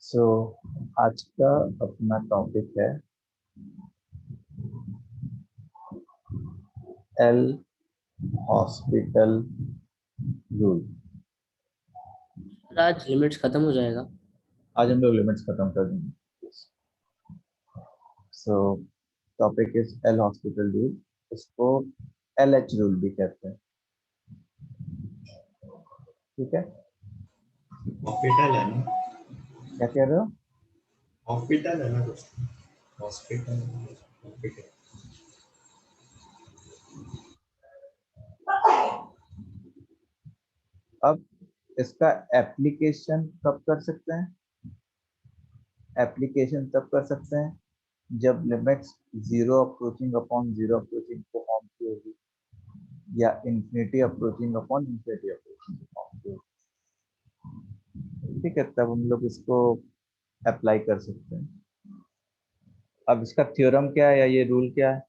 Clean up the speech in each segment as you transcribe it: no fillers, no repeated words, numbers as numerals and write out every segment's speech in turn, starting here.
सो आज का अपना टॉपिक है एल हॉस्पिटल रूल। आज लिमिट्स खत्म हो जाएगा। आज हम लोग लिमिट्स खत्म कर देंगे। सो topic is L hospital rule. इसको एल एच रूल भी कहते हैं। ठीक है, हॉस्पिटल है ना? क्या कह रहे हो? हॉस्पिटल है ना कुछ? हॉस्पिटल हॉस्पिटल अब इसका एप्लीकेशन कब कर सकते हैं? एप्लीकेशन तब कर सकते हैं जब limits zero approaching upon zero approaching को फॉर्म की होगी या infinity approaching upon infinity approaching को फॉर्म की होगी। ठीक है, तब हम लोग इसको अप्लाई कर सकते हैं। अब इसका थ्योरम क्या है या ये रूल क्या है?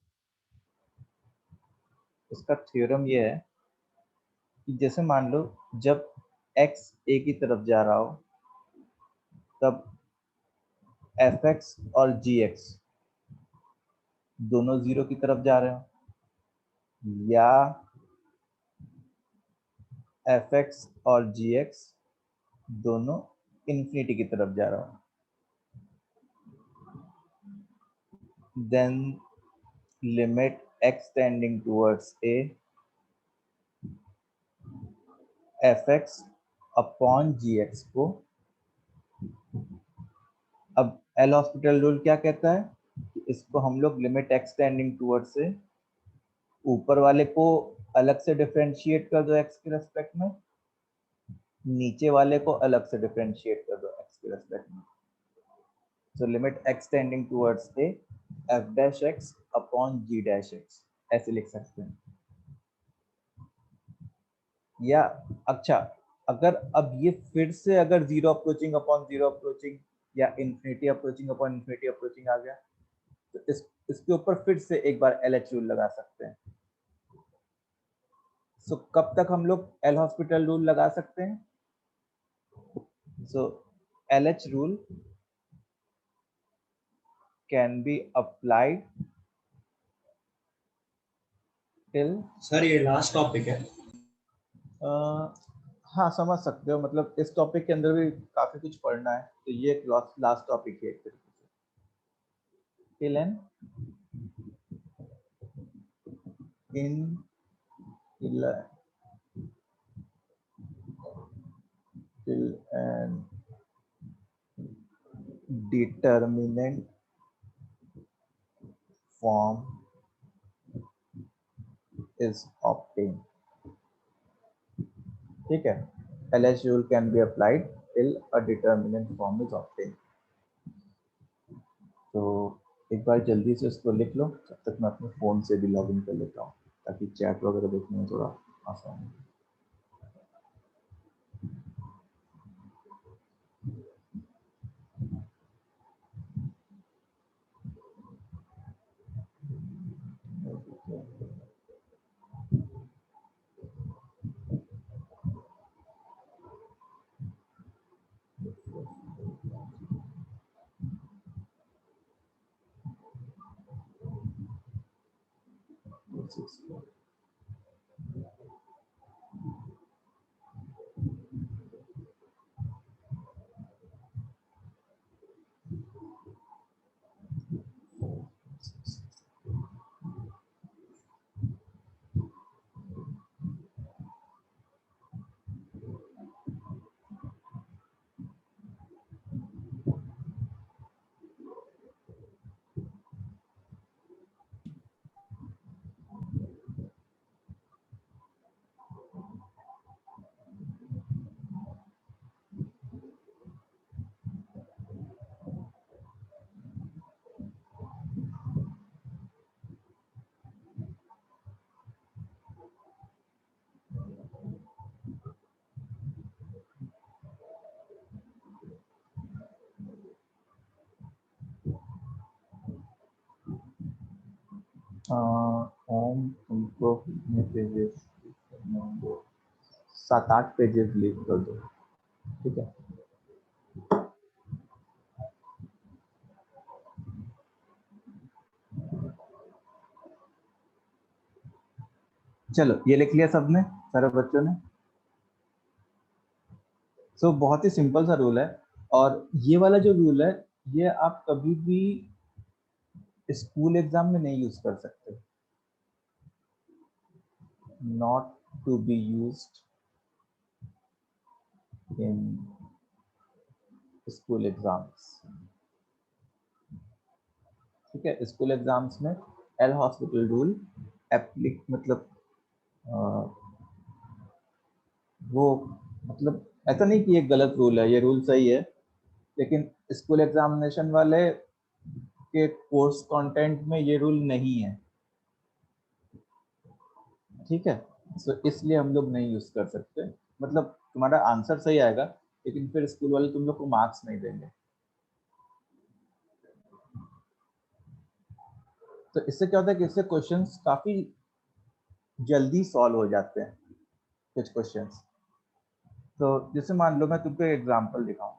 इसका थ्योरम ये है कि जैसे मान लो जब x a की तरफ जा रहा हो तब fx और gx दोनों जीरो की तरफ जा रहे हो या fx और gx दोनों इन्फिनिटी की तरफ जा रहा हो, then limit x tending towards a fx upon gx को। अब एल हॉस्पिटल रूल क्या कहता है कि इसको हम लोग लिमिट x टेंडिंग टूवर्ड्स से ऊपर वाले को अलग से डिफरेंशिएट कर दो x के रेस्पेक्ट में, नीचे वाले को अलग से डिफरेंशिएट कर दो x के रेस्पेक्ट में। So limit x tending towards a f dash x upon g dash x ऐसे लिख सकते हैं। या अच्छा, अगर अब ये फिर से अगर zero approaching upon zero approaching या infinity approaching upon infinity approaching आ गया तो इसके ऊपर फिर से एक बार LH रूल लगा सकते हैं। सो कब तक हम लोग एल हॉस्पिटल रूल लगा सकते हैं? सो LH rule can be applied till sir ये लास्ट टॉपिक है। हाँ, समझ सकते हो, मतलब इस टॉपिक के अंदर भी काफी कुछ पढ़ना है, तो ये एक लास्ट टॉपिक है एक तरीके से। Till n in till an determinant form is obtained. ठीक है, LH rule can be applied till a determinant form is obtained. तो एक बार जल्दी से उसको लिख लो, जब तक मैं अपने फोन से भी लॉगिन कर लेता हूँ ताकि चैट वगैरह देखने में थोड़ा आसान हो। होम तुमको कितने पेजेस, 7-8 पेजेस लीव कर दो। ठीक है, चलो ये लिख लिया सबने, सारे बच्चों ने। सो बहुत ही सिंपल सा रूल है, और ये वाला जो रूल है ये आप कभी भी स्कूल एग्जाम में नहीं यूज कर सकते, not to be used in school exams. ठीक है, स्कूल एग्जाम्स में एल हॉस्पिटल रूल एप्लिक मतलब वो मतलब ऐसा नहीं कि ये गलत रूल है, ये रूल सही है, लेकिन स्कूल एग्जामिनेशन वाले के कोर्स कंटेंट में ये रूल नहीं है। ठीक है, सो इसलिए हम लोग नहीं यूज कर सकते। मतलब तुम्हारा आंसर सही आएगा, लेकिन फिर स्कूल वाले तुम लोग को मार्क्स नहीं देंगे। तो इससे क्या होता है कि इससे क्वेश्चंस काफी जल्दी सॉल्व हो जाते हैं, कुछ क्वेश्चंस। तो जैसे मान लो मैं तुमको एक एग्जांपल दिखाऊं,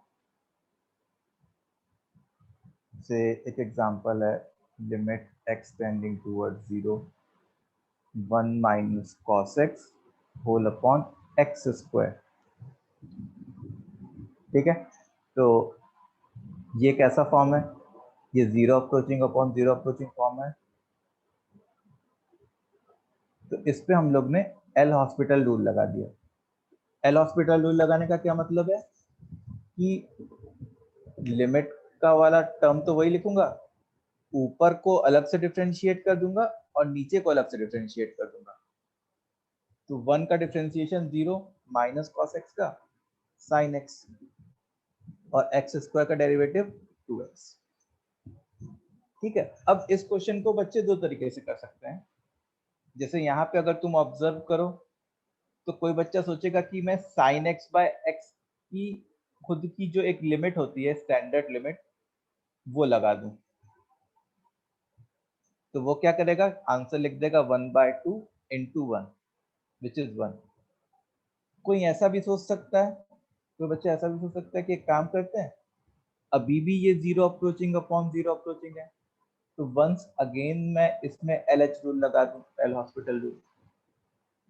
से एक एग्जांपल है limit x tending toward 0 1 minus cos x whole upon x square. ठीक है, तो ये कैसा फॉर्म है? ये 0 अप्रोचिंग अपॉन 0 अप्रोचिंग फॉर्म है। तो इस पे हम लोग ने एल हॉस्पिटल रूल लगा दिया। एल हॉस्पिटल रूल लगाने का क्या मतलब है कि लिमिट का वाला टर्म तो वही लिखूंगा, ऊपर को अलग से डिफरेंशिएट कर दूंगा और नीचे को अलग से डिफरेंशिएट कर दूंगा। तो 1 का डिफरेंशिएशन 0 माइनस कॉस एक्स का साइन एक्स, और एक्स स्क्वायर का डेरिवेटिव 2x। ठीक है, अब इस क्वेश्चन को बच्चे दो तरीके से कर सकते हैं। जैसे यहाँ पे अगर तुम ऑब्जर्व करो तो कोई बच्चा सोचेगा कि मैं साइन एक्स बाय एक्स की खुद की जो एक लिमिट होती है, स्टैंडर्ड लिमिट, वो लगा दूं। तो वो क्या करेगा, आंसर लिख देगा 1/2 इंटू 1 विच इज 1। कोई ऐसा भी सोच सकता है, कोई बच्चा ऐसा भी सोच सकता है कि एक काम करते हैं, अभी भी ये 0 अप्रोचिंग अपॉन 0 अप्रोचिंग है, तो वंस अगेन मैं इसमें एल एच रूल लगा दूं, एल हॉस्पिटल रूल।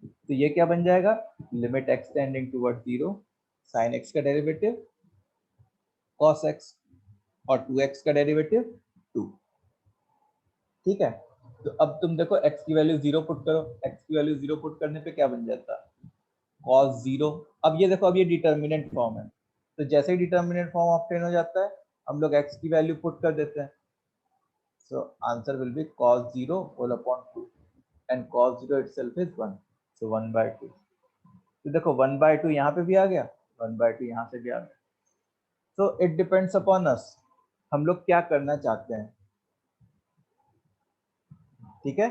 तो ये क्या बन जाएगा, limit x tending toward 0 sine x का डेरिवेटिव cos x और 2x का डेरिवेटिव 2। ठीक है, तो अब तुम देखो x की वैल्यू 0 पुट करो, x की वैल्यू 0 पुट करने पे क्या बन जाता है, cos 0। अब ये देखो, अब ये डिटर्मिनेंट फॉर्म है, तो जैसे ही डिटर्मिनेंट फॉर्म ऑब्टेन हो जाता है हम लोग x की वैल्यू पुट कर देते हैं। So answer will be cos 0 whole upon 2 and cos 0 itself is 1, so 1/2। तो देखो 1/2 यहाँ पे भी आ गया, 1/2 यहाँ से भी आ गया। So it depends upon us, हम लोग क्या करना चाहते हैं। ठीक है,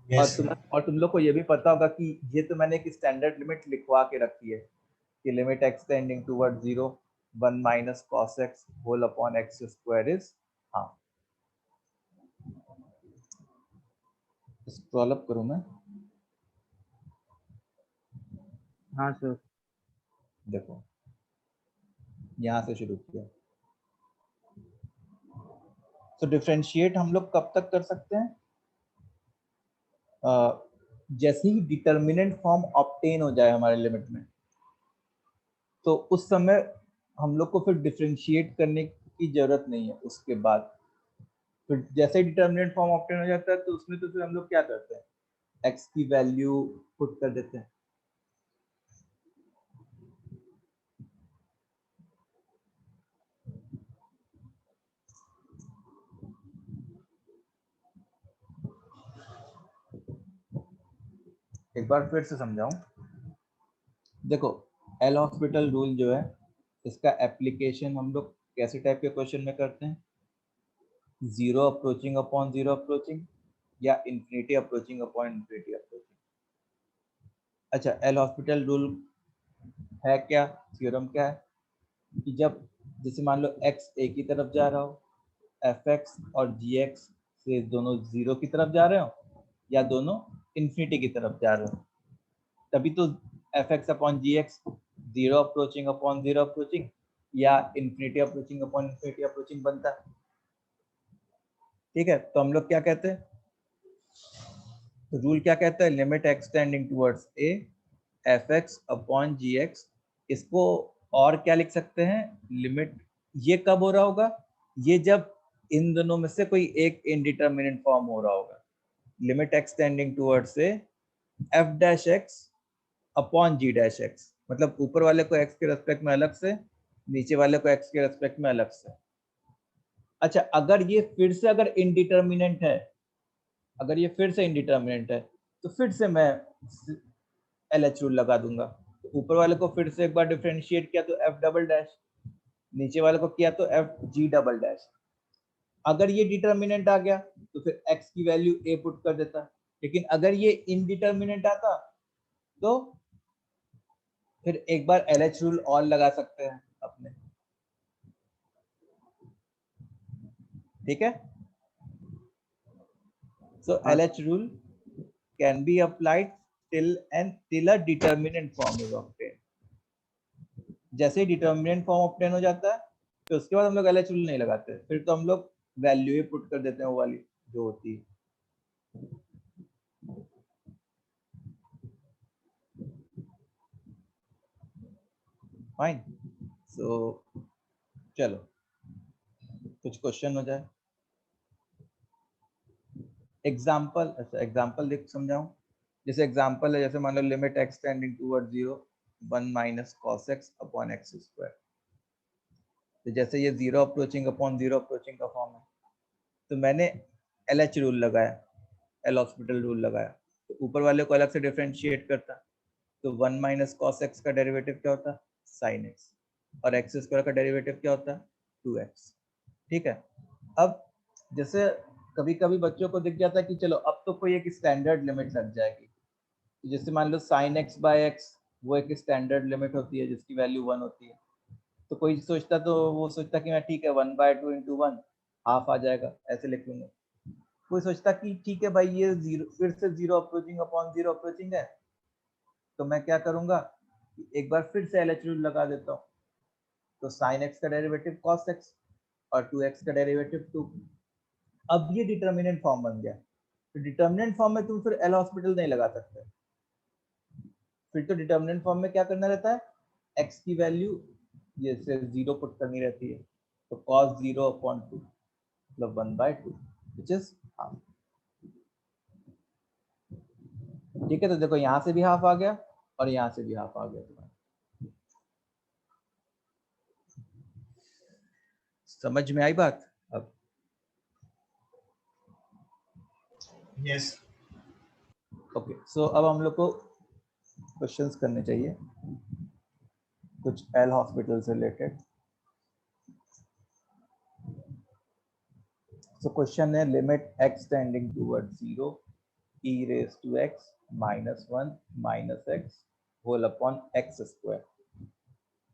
Yes, sir. और तुम लोग को ये भी पता होगा कि ये तो मैंने एक स्टैंडर्ड लिमिट लिखवा के रखी है कि limit x tending toward 0 1 minus cos x whole upon x square is. हाँ, स्क्रॉल अप करूं मैं, हाँ सर। देखो यहाँ से शुरू किया। तो डिफरेंशिएट हम लोग कब तक कर सकते हैं, जैसे ही डिटर्मिनेंट फॉर्म ऑब्टेन हो जाए हमारे लिमिट में, तो उस समय हम लोग को फिर डिफरेंशिएट करने की जरूरत नहीं है। उसके बाद फिर जैसे ही डिटर्मिनेंट फॉर्म ऑब्टेन हो जाता है तो उसमें तो फिर हम लोग क्या करते हैं, एक्स की वैल्यू पुट कर देते हैं। एक बार फिर से समझाऊं, देखो एल हॉस्पिटल रूल जो है इसका एप्लीकेशन हम लोग कैसे टाइप के क्वेश्चन में करते हैं, 0 अप्रोचिंग अपॉन 0 अप्रोचिंग या infinity approaching upon infinity approaching. अच्छा, एल हॉस्पिटल रूल है क्या, थ्योरम क्या है कि जब जैसे मान लो x a की तरफ जा रहा हो, fx और gx से दोनों 0 की तरफ जा रहे हो या दोनों इंफिनिटी की तरफ जा रहे हो, तभी तो fx upon gx 0 approaching upon 0 approaching या infinity approaching upon infinity approaching बनता है। ठीक है, तो हम लोग क्या कहते हैं, रूल क्या कहता है, limit x tending towards a f x upon g x. इसको और क्या लिख सकते हैं, लिमिट, ये कब हो रहा होगा, ये जब इन दोनों में से कोई एक इनडिटरमिनेट फॉर्म हो रहा होगा। Limit x tending towards a f dash x upon g dash x, मतलब ऊपर वाले को एक्स के रेस्पेक्ट में अलग से, नीचे वाले को एक्स के रेस्पेक्ट में अलग से। अच्छा, अगर ये फिर से अगर इनडिटरमिनेंट है, अगर ये फिर से इनडिटरमिनेंट है, तो फिर से मैं LH रूल लगा दूंगा। तो ऊपर वाले को फिर से एक बार डिफरेंशिएट किया तो एफ डबल डैश, नीचे वाले को किया तो एफ जी डबल डैश। अगर ये डिटरमिनेंट आ गया तो फिर x की वैल्यू a पुट कर देता, लेकिन अगर ये इनडिटरमिनेंट आता तो फिर एक बार LH रूल और लगा सकते हैं अपने। ठीक है, so हाँ LH rule can be applied till a determinant form is obtained। जैसे ही डिटर्मिनेंट फॉर्म ऑब्टेन हो जाता है तो उसके बाद हम लोग LH रूल नहीं लगाते, फिर तो हम लोग वैल्यू ही पुट कर देते हैं वो वाली जो होती है। फाइन, सो चलो कुछ क्वेश्चन हो जाए। एग्जाम्पल, अच्छा एग्जाम्पल देख समझाऊं। जैसे एग्जाम्पल है, जैसे मान लो limit x tending toward 0 1 minus cos x upon x square. तो जैसे ये 0 अप्रोचिंग अपॉन 0 अप्रोचिंग का फॉर्म है, तो मैंने LH रूल लगाया, एल हॉस्पिटल रूल लगाया, तो ऊपर वाले को अलग से डिफरेंशिएट करता, तो 1 माइनस कॉस एक्स का डेरिवेटिव क्या होता, साइन एक्स, और एक्स स्क्वायर का डेरिवेटिव क्या होता, 2x। ठीक है, अब जैसे कभी कभी बच्चों को दिख जाता है कि चलो अब तो कोई एक स्टैंडर्ड लिमिट लग जाएगी, जैसे मान लो साइन एक्स बाय एक्स, वो एक स्टैंडर्ड लिमिट होती है जिसकी वैल्यू 1 होती है। तो कोई सोचता, तो वो सोचता कि मैं ठीक है 1/2 इंटू 1 हाफ आ जाएगा, ऐसे लिख लूंगा। कोई सोचता कि ठीक है भाई ये जीरो, फिर से 0 अप्रोचिंग अपॉन 0 अप्रोचिंग है, तो मैं क्या करूंगा, एक बार फिर से LH रूल लगा देता हूँ। तो साइन एक्स का डेरिवेटिव कॉस एक्स और 2x का डेरिवेटिव 2। अब ये डिटर्मिनेंट फॉर्म बन गया। तो डिटर्मिनेंट फॉर्म में तुम फिर एल हॉस्पिटल नहीं लगा सकते, फिर तो डिटर्मिनेंट फॉर्म में क्या करना रहता है, x की वैल्यू ये से 0 पुट करनी रहती है, तो cos 0 अपॉन 2 मतलब 1/2 विच इज हाफ। ठीक है, तो देखो यहाँ से भी हाफ आ गया और यहाँ से भी हाफ आ गया तुम्हारा। समझ में आई बात अब? यस। ओके, सो अब हम लोग को क्वेश्चंस करने चाहिए कुछ एल हॉस्पिटल से रिलेटेड। सो क्वेश्चन है limit x tending toward 0 e raise to x minus 1 minus x whole upon x square.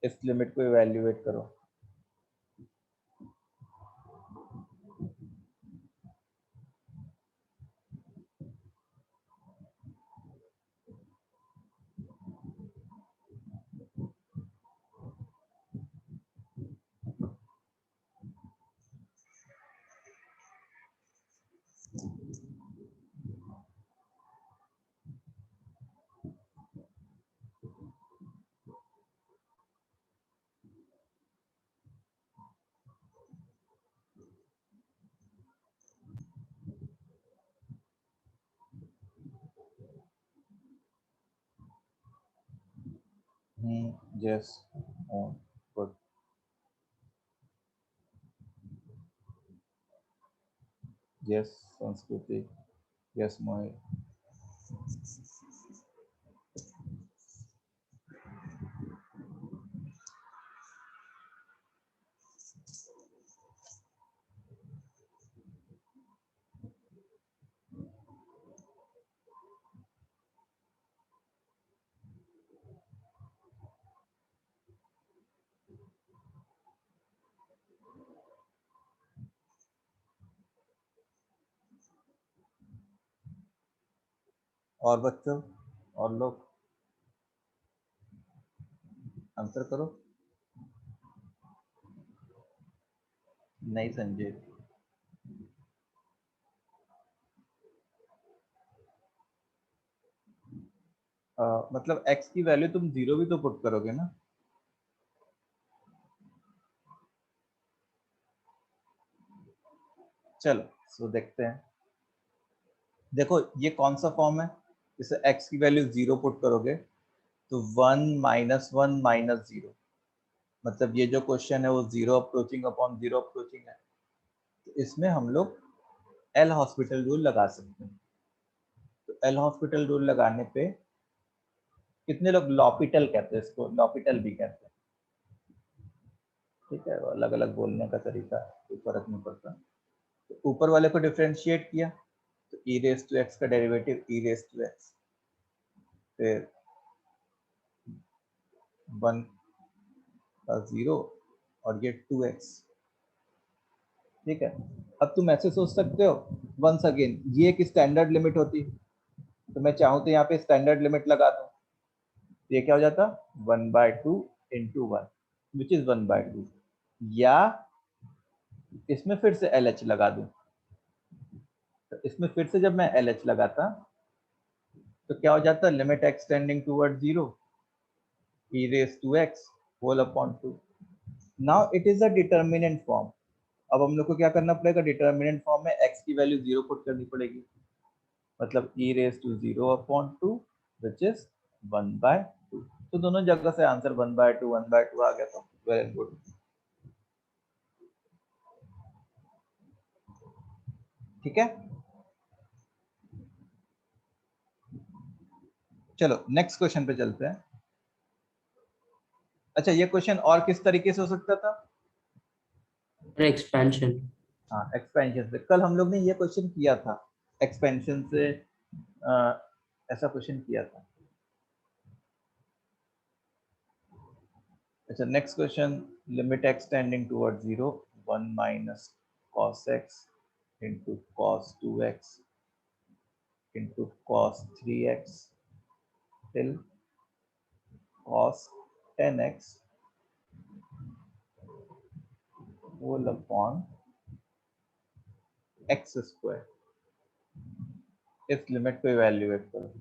इस लिमिट को इवैल्यूएट करो। Yes, good. Yes Sanskriti, yes Mohit. और बच्चों, और लोग आंसर करो। नहीं संजय। मतलब x की वैल्यू तुम 0 भी तो पुट करोगे ना। चलो सो देखते हैं। देखो ये कौन सा फॉर्म है, जैसे x की वैल्यू 0 पुट करोगे तो 1 -1 -0, मतलब ये जो क्वेश्चन है वो 0 अप्रोचिंग अपॉन 0 अप्रोचिंग है, तो इसमें हम लोग एल हॉस्पिटल रूल लगा सकते हैं। तो एल हॉस्पिटल रूल लगाने पे कितने लोग लॉपिटल कहते हैं इसको, लॉपिटल भी कहते हैं, ठीक है, अलग अलग बोलने का तरीका, कोई फर्क नहीं पड़ता। तो ऊपर वाले को डिफरेंशिएट किया तो ई रेस टू एक्स का derivative e raise to x, फिर 1 का 0 और ये 2x, ठीक है। अब तुम ऐसे सोच सकते हो, वंस अगेन ये एक स्टैंडर्ड लिमिट होती है, तो मैं चाहूँ तो यहाँ पे स्टैंडर्ड लिमिट लगा दूँ, तो ये क्या हो जाता 1/2 इंटू 1 विच इज 1/2, या इसमें फिर से LH लगा दूं। तो इसमें फिर से जब मैं LH लगाता तो क्या हो जाता, limit x tending toward 0 e raise to x whole upon 2। Now it is a determinant form. अब हम लोग को क्या करना पड़ेगा, डिटर्मिनेंट फॉर्म में x की वैल्यू 0 पुट करनी पड़ेगी, मतलब e raise to 0 upon 2 which is 1/2। तो दोनों जगह से आंसर 1/2 1/2 आ गया, तो वेरी गुड। ठीक है, चलो नेक्स्ट क्वेश्चन पे चलते हैं। अच्छा ये क्वेश्चन और किस तरीके से हो सकता था, एक्सपेंशन। हाँ एक्सपेंशन से। कल हम लोग ने ये क्वेश्चन किया था, एक्सपेंशन से ऐसा क्वेश्चन किया था। अच्छा next question, limit x tending toward 0 1 minus cos x into cos 2x into cos 3x till cos 10x whole upon x square। इस लिमिट को इवैल्यूएट करो।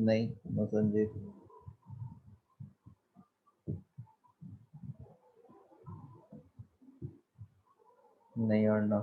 नहीं नो संजीव, नहीं और ना।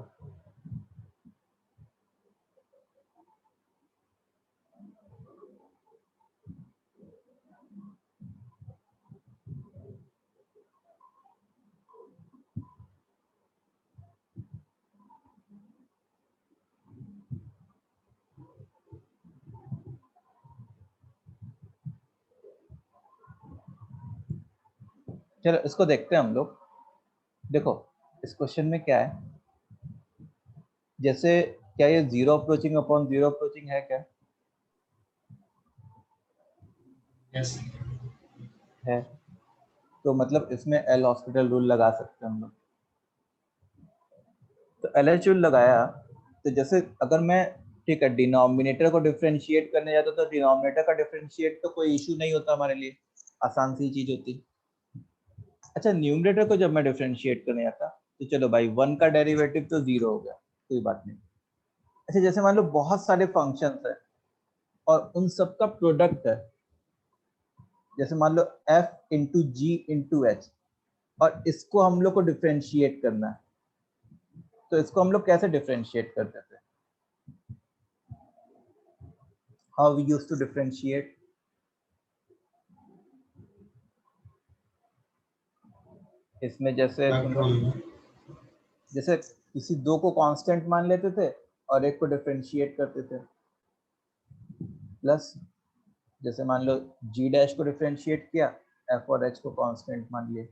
चलो इसको देखते हैं हम लोग। देखो इस क्वेश्चन में क्या है, जैसे क्या ये zero approaching upon zero approaching है क्या? Yes. है। तो मतलब इसमें एल हॉस्पिटल रूल लगा सकते हैं हम लोग। तो एल एच रूल लगाया, तो जैसे अगर मैं, ठीक है, डिनोमिनेटर को डिफरेंशिएट करने जाता तो डिनोमिनेटर का डिफरेंशिएट तो कोई इशू नहीं होता हमारे लिए, आसान सी चीज होती। अच्छा, न्यूमरेटर को जब मैं डिफरेंशिएट करने जाता तो चलो भाई 1 का डेरिवेटिव तो 0 हो गया, कोई बात नहीं। अच्छा, जैसे मान लो बहुत सारे फंक्शंस है और उन सब का प्रोडक्ट है, जैसे मान लो f इंटू जी इंटू एच, और इसको हम लोग को डिफरेंशिएट करना है, तो इसको हम लोग कैसे डिफरेंशिएट करते थे? How we used to differentiate? इसमें जैसे तुम Control लोग, में. जैसे किसी दो को कांस्टेंट मान लेते थे और एक को डिफरेंशिएट करते थे, प्लस जैसे मान लो जी डैश को डिफरेंशिएट किया, एफ और एच को कांस्टेंट मान लिए,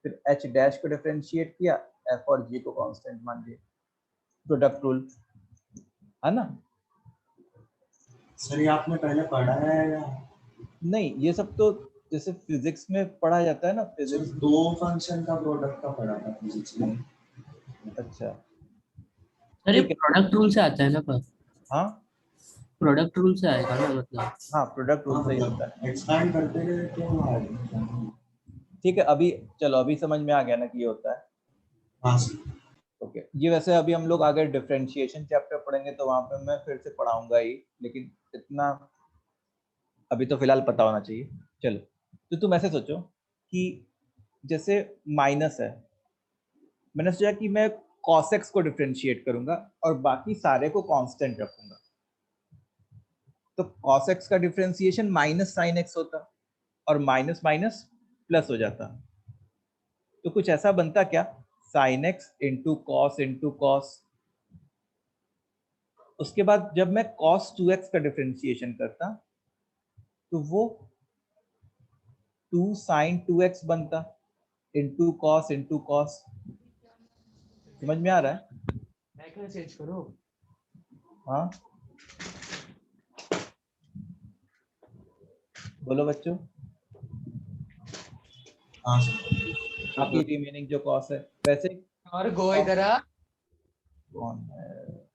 फिर एच डैश को डिफरेंशिएट किया, एफ और जी को कांस्टेंट मान लिए, प्रोडक्ट रूल, है ना? सर ये आपने पहले पढ़ा है या नहीं, ये सब तो जैसे फिजिक्स में पढ़ा जाता है ना, सर फिजिक्स। दो फंक्शन का प्रोडक्ट का पढ़ा था फिजिक्स में. अच्छा, सर ये ठीक है। प्रोडक्ट रूल से आता है ना? पर हाँ प्रोडक्ट रूल से आएगा ना मतलब? हाँ, प्रोडक्ट रूल हाँ से ही होता है। मतलब एक्सपैंड करते गए तो आएगा. ठीक है, अभी चलो अभी समझ में आ गया ना कि ये होता है। हाँ सर. ओके, ये वैसे अभी हम लोग आगे डिफरेंशिएशन चैप्टर पढ़ेंगे तो वहां पे मैं फिर से पढ़ाऊंगा ही, लेकिन इतना अभी तो फिलहाल पता होना चाहिए। चलो, तो तुम ऐसे सोचो कि जैसे माइनस है, मैंने सोचा कि मैं cos x को डिफरेंशिएट करूंगा और बाकी सारे को कांस्टेंट रखूंगा, तो cos x का डिफरेंशिएशन माइनस साइन x होता और माइनस माइनस प्लस हो जाता, तो कुछ ऐसा बनता क्या, sine x into cos into cos. उसके बाद जब मैं cos 2x का डिफरेंशिएशन करता तो वो 2 sin 2x बनता इंटू कॉस। समझ में आ रहा है? बैकग्राउंड चेंज करो। हाँ, बोलो बच्चों। हाँ सर. बाकी रिमेनिंग जो कॉस है वैसे और गो इधर आ। कौन है,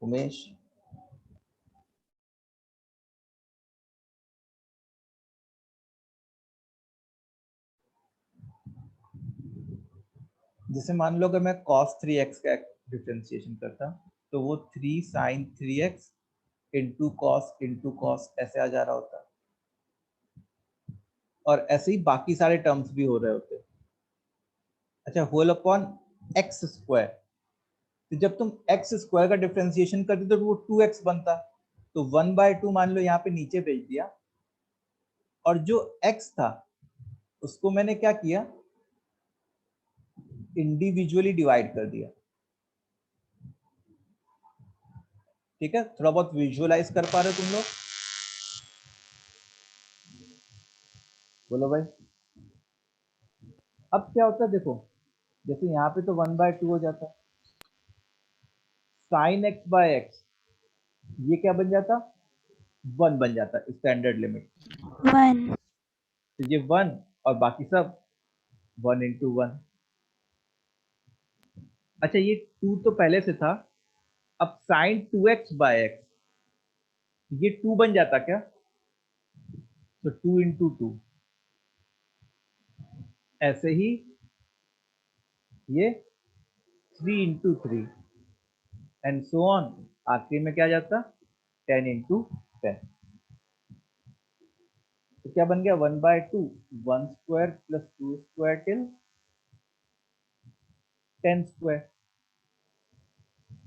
उमेश? जैसे मान लो अगर मैं cos 3x का डिफरेंशिएशन करता तो वो 3 sin 3x इंटू कॉस ऐसे आ जा रहा होता, और ऐसे ही बाकी सारे टर्म्स भी हो रहे होते। अच्छा, होल अपॉन एक्स स्क्वायर, तो जब तुम एक्स स्क्वायर का डिफरेंशिएशन करते तो वो 2x बनता, तो 1/2 मान लो यहाँ पे नीचे भेज दिया, और जो x था उसको मैंने क्या किया, इंडिविजुअली डिवाइड कर दिया। ठीक है, थोड़ा बहुत विजुअलाइज कर पा रहे हो तुम लोग? बोलो भाई। अब क्या होता है देखो, जैसे यहाँ पे तो 1/2 हो जाता, साइन एक्स बाय एक्स ये क्या बन जाता, 1 बन जाता, स्टैंडर्ड लिमिट। 1 तो ये 1 और बाकी सब 1 इंटू 1। अच्छा, ये 2 तो पहले से था, अब साइन 2x बाय एक्स ये 2 बन जाता क्या, तो 2 इंटू 2, ऐसे ही ये 3 इंटू 3 एंड सो ऑन, आखिरी में क्या जाता, 10 इंटू 10। तो क्या बन गया, 1/2, 1 square plus 2 square till 10 square.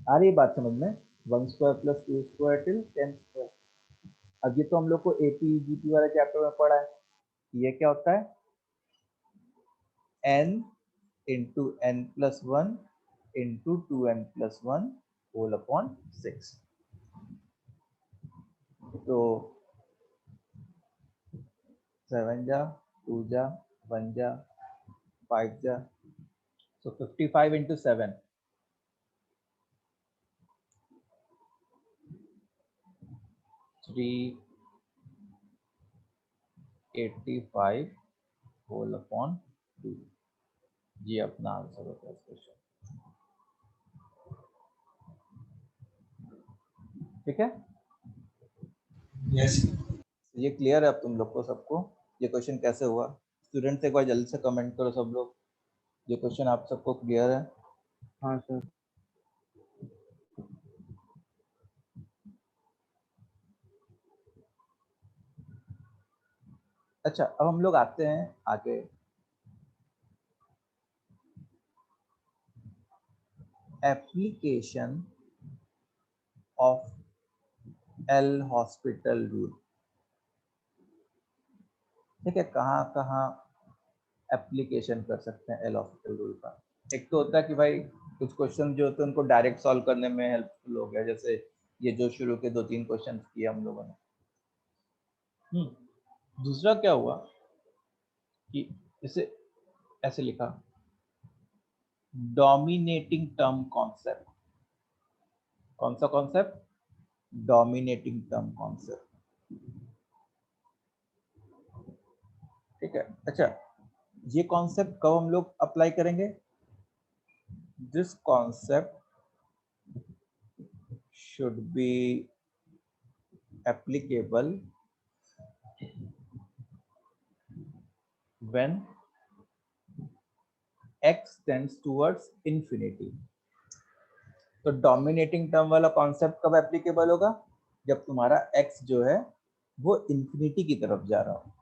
आ रही है बात समझ में? 1 square plus 2 square till 10 square. अब ये तो हम लोग को एपी जीपी वाले चैप्टर में पढ़ा है, ये क्या होता है, n into n plus 1 into 2n+1 whole upon 6। तो 7 जा 2 जा 1 जा 5 जा, so 55 into 7, 385 होल अपॉन 2, ये अपना आंसर होता है इस क्वेश्चन। ठीक है, यस ये क्लियर है अब तुम लोग को सबको ये क्वेश्चन कैसे हुआ? स्टूडेंट एक बार जल्दी से कमेंट करो सब लोग, ये क्वेश्चन आप सबको क्लियर है? हाँ सर। अच्छा, अब हम लोग आते हैं आगे। Application of L hospital rule. ठीक है, कहाँ कहाँ एप्लीकेशन कर सकते हैं एल हॉस्पिटल रूल का? एक तो होता है कि भाई कुछ क्वेश्चन जो होते हैं उनको डायरेक्ट सॉल्व करने में हेल्पफुल हो गया, जैसे ये जो शुरू के 2-3 क्वेश्चन किए हम लोगों ने। दूसरा क्या हुआ कि इसे ऐसे लिखा, डोमिनेटिंग टर्म कॉन्सेप्ट। कौन सा कॉन्सेप्ट? Dominating term concept. ठीक है, अच्छा ये कॉन्सेप्ट कब हम लोग अप्लाई करेंगे? This concept should be applicable when x tends towards infinity। तो डोमिनेटिंग टर्म वाला कॉन्सेप्ट कब एप्लीकेबल होगा? जब तुम्हारा x जो है वो इंफिनिटी की तरफ जा रहा हो।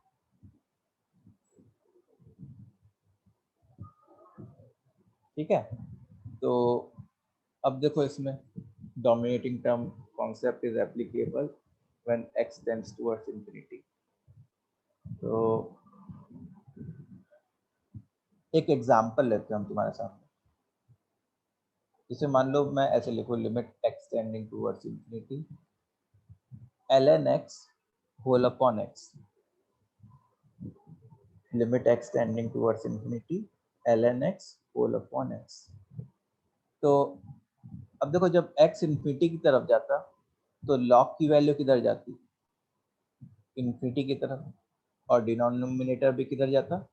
ठीक है, तो अब देखो इसमें dominating term concept is applicable when x tends towards infinity. तो एक एग्जांपल लेते हैं हम तुम्हारे सामने। जैसे मान लो मैं ऐसे लिखूं, limit x tending towards infinity ln x whole upon x, limit x tending towards infinity ln x whole upon x। तो अब देखो जब x इंफिनिटी की तरफ जाता तो log की वैल्यू किधर जाती? इंफिनिटी की तरफ। और डिनोमिनेटर भी किधर जाता?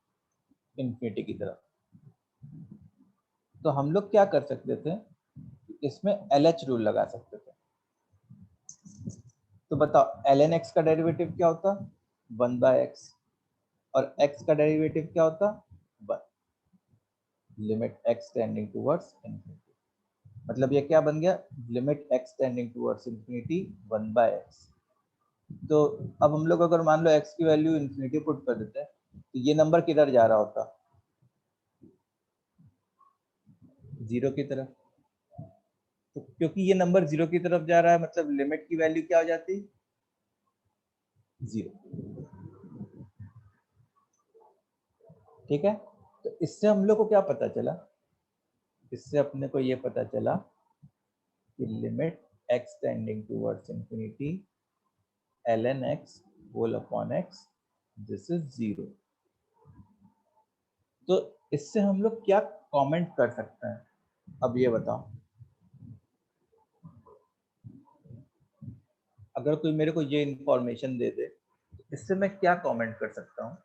इंफिनिटी की तरफ। तो हम लोग क्या कर सकते थे, इसमें LH रूल लगा सकते थे। तो बताओ ln x का डेरिवेटिव क्या होता? 1/x। और x का डेरिवेटिव क्या होता? 1। Limit x tending towards infinity, मतलब ये क्या बन गया? Limit x tending towards infinity 1/x। तो अब हम लोग अगर मान लो x की वैल्यू इंफिनिटी पुट कर देते हैं तो ये नंबर किधर जा रहा होता? 0 की तरफ। तो क्योंकि ये नंबर 0 की तरफ जा रहा है मतलब लिमिट की वैल्यू क्या हो जाती? 0। ठीक है, तो इससे हम लोग को क्या पता चला? इससे अपने को ये पता चला कि limit x tending towards infinity ln x whole upon x, this is 0। तो इससे हम लोग क्या कमेंट कर सकते हैं? अब ये बताओ, अगर कोई मेरे को ये इंफॉर्मेशन दे दे तो इससे मैं क्या कमेंट कर सकता हूँ?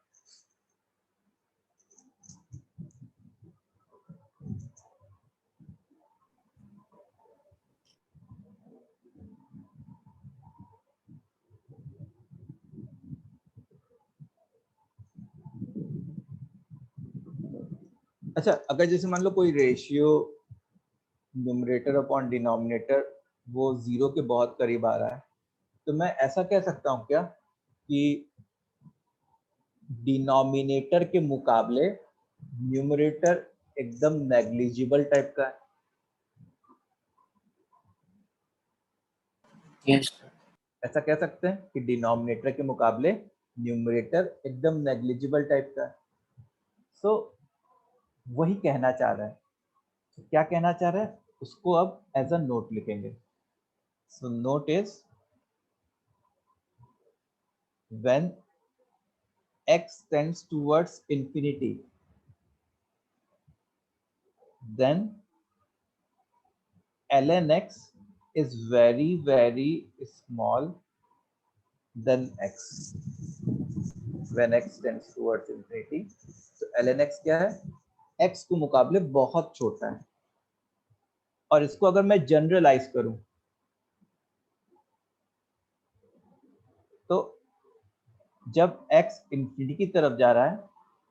अच्छा, अगर जैसे मान लो कोई रेशियो न्यूमरेटर अपॉन डिनोमिनेटर वो 0 के बहुत करीब आ रहा है, तो मैं ऐसा कह सकता हूँ क्या कि डिनोमिनेटर के मुकाबले न्यूमरेटर एकदम नेग्लिजिबल टाइप का है? Yes sir. ऐसा कह सकते हैं कि डिनोमिनेटर के मुकाबले न्यूमरेटर एकदम नेग्लिजिबल टाइप का है। सो वही कहना चाह रहा है। तो क्या कहना चाह रहा है उसको अब एज अ नोट लिखेंगे। So note is when x tends towards infinity, then ln x is very very small than x when x tends towards infinity. तो ln x क्या है? x को मुकाबले बहुत छोटा है। और इसको अगर मैं जनरलाइज करूं तो जब x इंफिनिटी की तरफ जा रहा है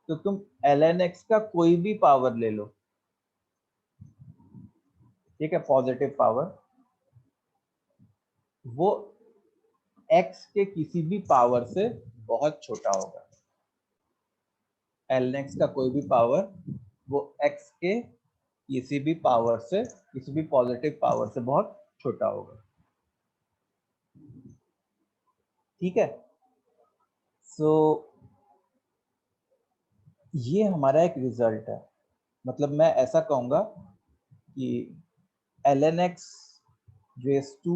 तो तुम ln x का कोई भी पावर ले लो, ठीक है, पॉजिटिव पावर, वो x के किसी भी पावर से बहुत छोटा होगा। ln x का कोई भी पावर वो x के किसी भी पावर से, किसी भी पॉजिटिव पावर से बहुत छोटा होगा, ठीक है। सो ये हमारा एक रिजल्ट है। मतलब मैं ऐसा कहूंगा कि ln x raise to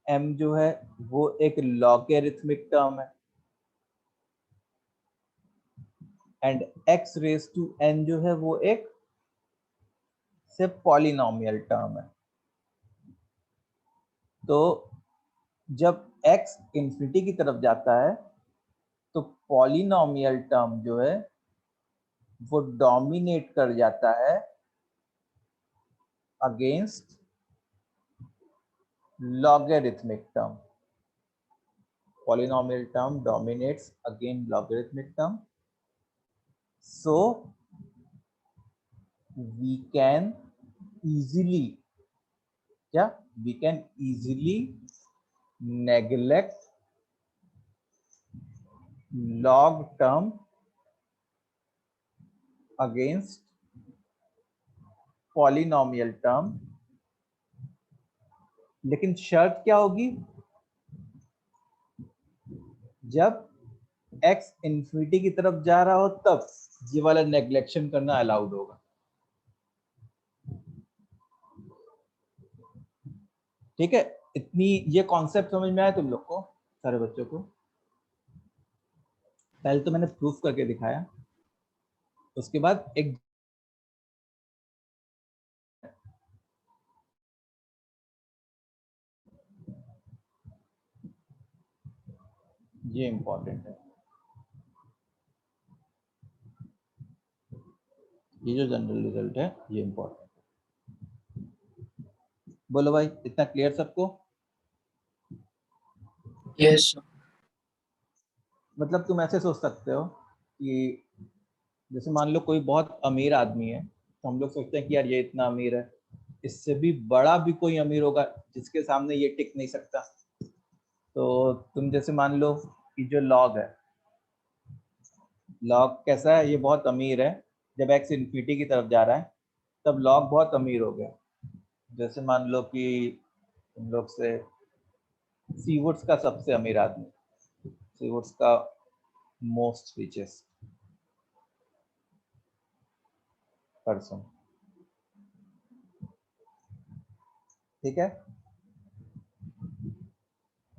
m जो है वो एक लॉगरिथमिक टर्म है, and x raise to n जो है वो एक सिर्फ पॉलिनोमियल टर्म है। तो जब x इंफिनिटी की तरफ जाता है तो पॉलिनोमियल टर्म जो है वो डोमिनेट कर जाता है against logarithmic term. Polynomial term dominates against logarithmic term. So we can easily, yeah, we can easily neglect log term against polynomial term. लेकिन शर्त क्या होगी? जब x इंफिनिटी की तरफ जा रहा हो तब ये वाला नेग्लेक्शन करना अलाउड होगा, ठीक है। इतनी ये कॉन्सेप्ट समझ में आया तुम लोग को, सारे बच्चों को? पहले तो मैंने प्रूफ करके दिखाया, उसके बाद एक ये इंपॉर्टेंट है, ये जो जनरल रिजल्ट है ये इंपॉर्टेंट है। बोलो भाई, इतना क्लियर सबको? यस मतलब तुम ऐसे सोच सकते हो कि जैसे मान लो कोई बहुत अमीर आदमी है, तो हम लोग सोचते हैं कि यार ये इतना अमीर है, इससे भी बड़ा भी कोई अमीर होगा जिसके सामने ये टिक नहीं सकता। तो तुम जैसे मान लो कि जो लॉग है, लॉग कैसा है? ये बहुत अमीर है, जब एक्स इन्फिनिटी की तरफ जा रहा है तब लॉग बहुत अमीर हो गया। जैसे मान लो कि तुम लोग से सीवुड्स का सबसे अमीर आदमी, सीवुड्स का मोस्ट रिचेस्ट पर्सन, ठीक है।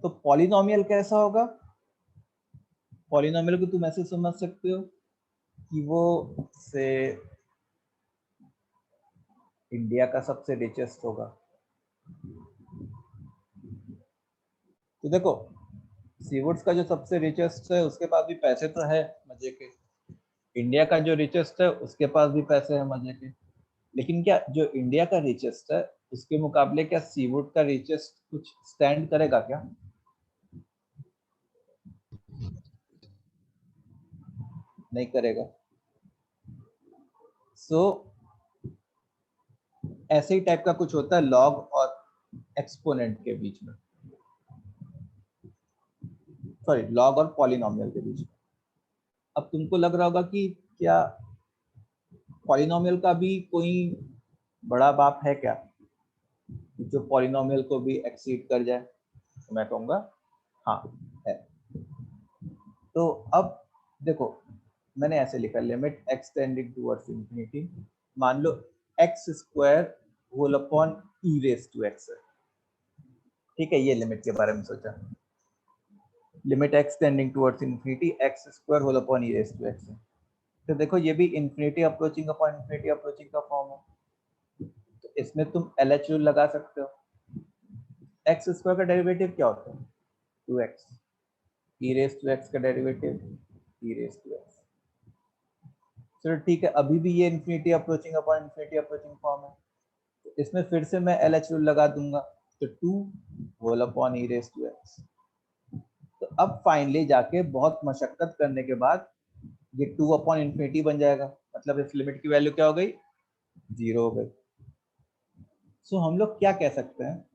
तो पॉलिनोमियल कैसा होगा? पॉलिनोमियल को तुम ऐसे समझ सकते हो कि वो से इंडिया का सबसे रिचेस्ट होगा। तो देखो, सीवुड्स का जो सबसे रिचेस्ट है उसके पास भी पैसे तो है मजे के, इंडिया का जो रिचेस्ट है उसके पास भी पैसे हैं मजे के, लेकिन क्या जो इंडिया का रिचेस्ट है उसके मुकाबले क्या सीवुड का रिचेस्ट कुछ स्टैंड करेगा क्या? नहीं करेगा। सो ऐसे ही टाइप का कुछ होता है लॉग और एक्सपोनेंट के बीच में, सॉरी लॉग और पॉलिनोमियल के बीच में। अब तुमको लग रहा होगा कि क्या पॉलिनोमियल का भी कोई बड़ा बाप है क्या जो पॉलिनोमियल को भी एक्सीड कर जाए? तो मैं कहूँगा हाँ है। तो अब देखो, मैंने ऐसे लिखा limit x tending towards infinity, मान लो x square whole upon e raise to x है, ठीक है। ये लिमिट के बारे में सोचा। Limit x tending towards infinity x square whole upon e raise to x है। तो देखो ये भी infinity approaching upon infinity approaching का फॉर्म है, तो इसमें तुम LH रूल लगा सकते हो। एक्स स्क्वायर का डेरिवेटिव क्या होता है? 2x। E raise to x का derivative e raise to x. चलो ठीक है, अभी भी ये infinity approaching upon infinity approaching form है, तो इसमें फिर से मैं LH रूल लगा दूंगा, तो 2 whole upon e raise to x. तो अब फाइनली जाके बहुत मशक्कत करने के बाद ये 2 अपॉन इंफिनिटी बन जाएगा, मतलब इस लिमिट की वैल्यू क्या हो गई? 0 हो गई। सो हम लोग क्या कह सकते हैं?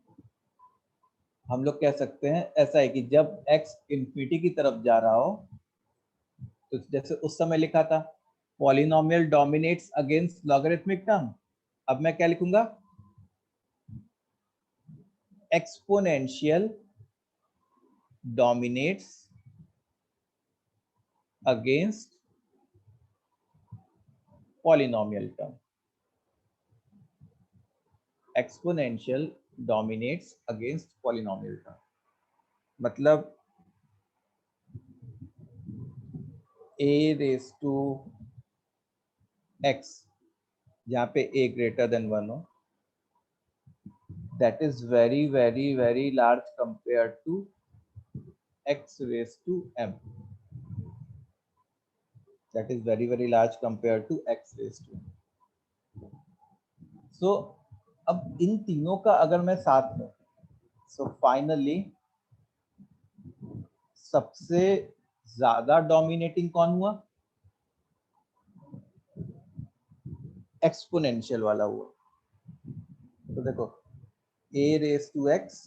हम लोग कह सकते हैं ऐसा है कि जब x इंफिनिटी की तरफ जा रहा हो, तो जैसे उस समय लिखा था polynomial dominates against logarithmic term, अब मैं क्या लिखूंगा? Exponential dominates against polynomial term. Exponential dominates against polynomial term मतलब a रेज टू x जहाँ पे a ग्रेटर देन 1 हो, that is very very very large compared to x raised to m, that is very very large compared to x raised to m. So अब इन तीनों का अगर मैं साथ में, so finally सबसे ज्यादा डोमिनेटिंग कौन हुआ? एक्सपोनेंशियल वाला हुआ। तो देखो a raised to x,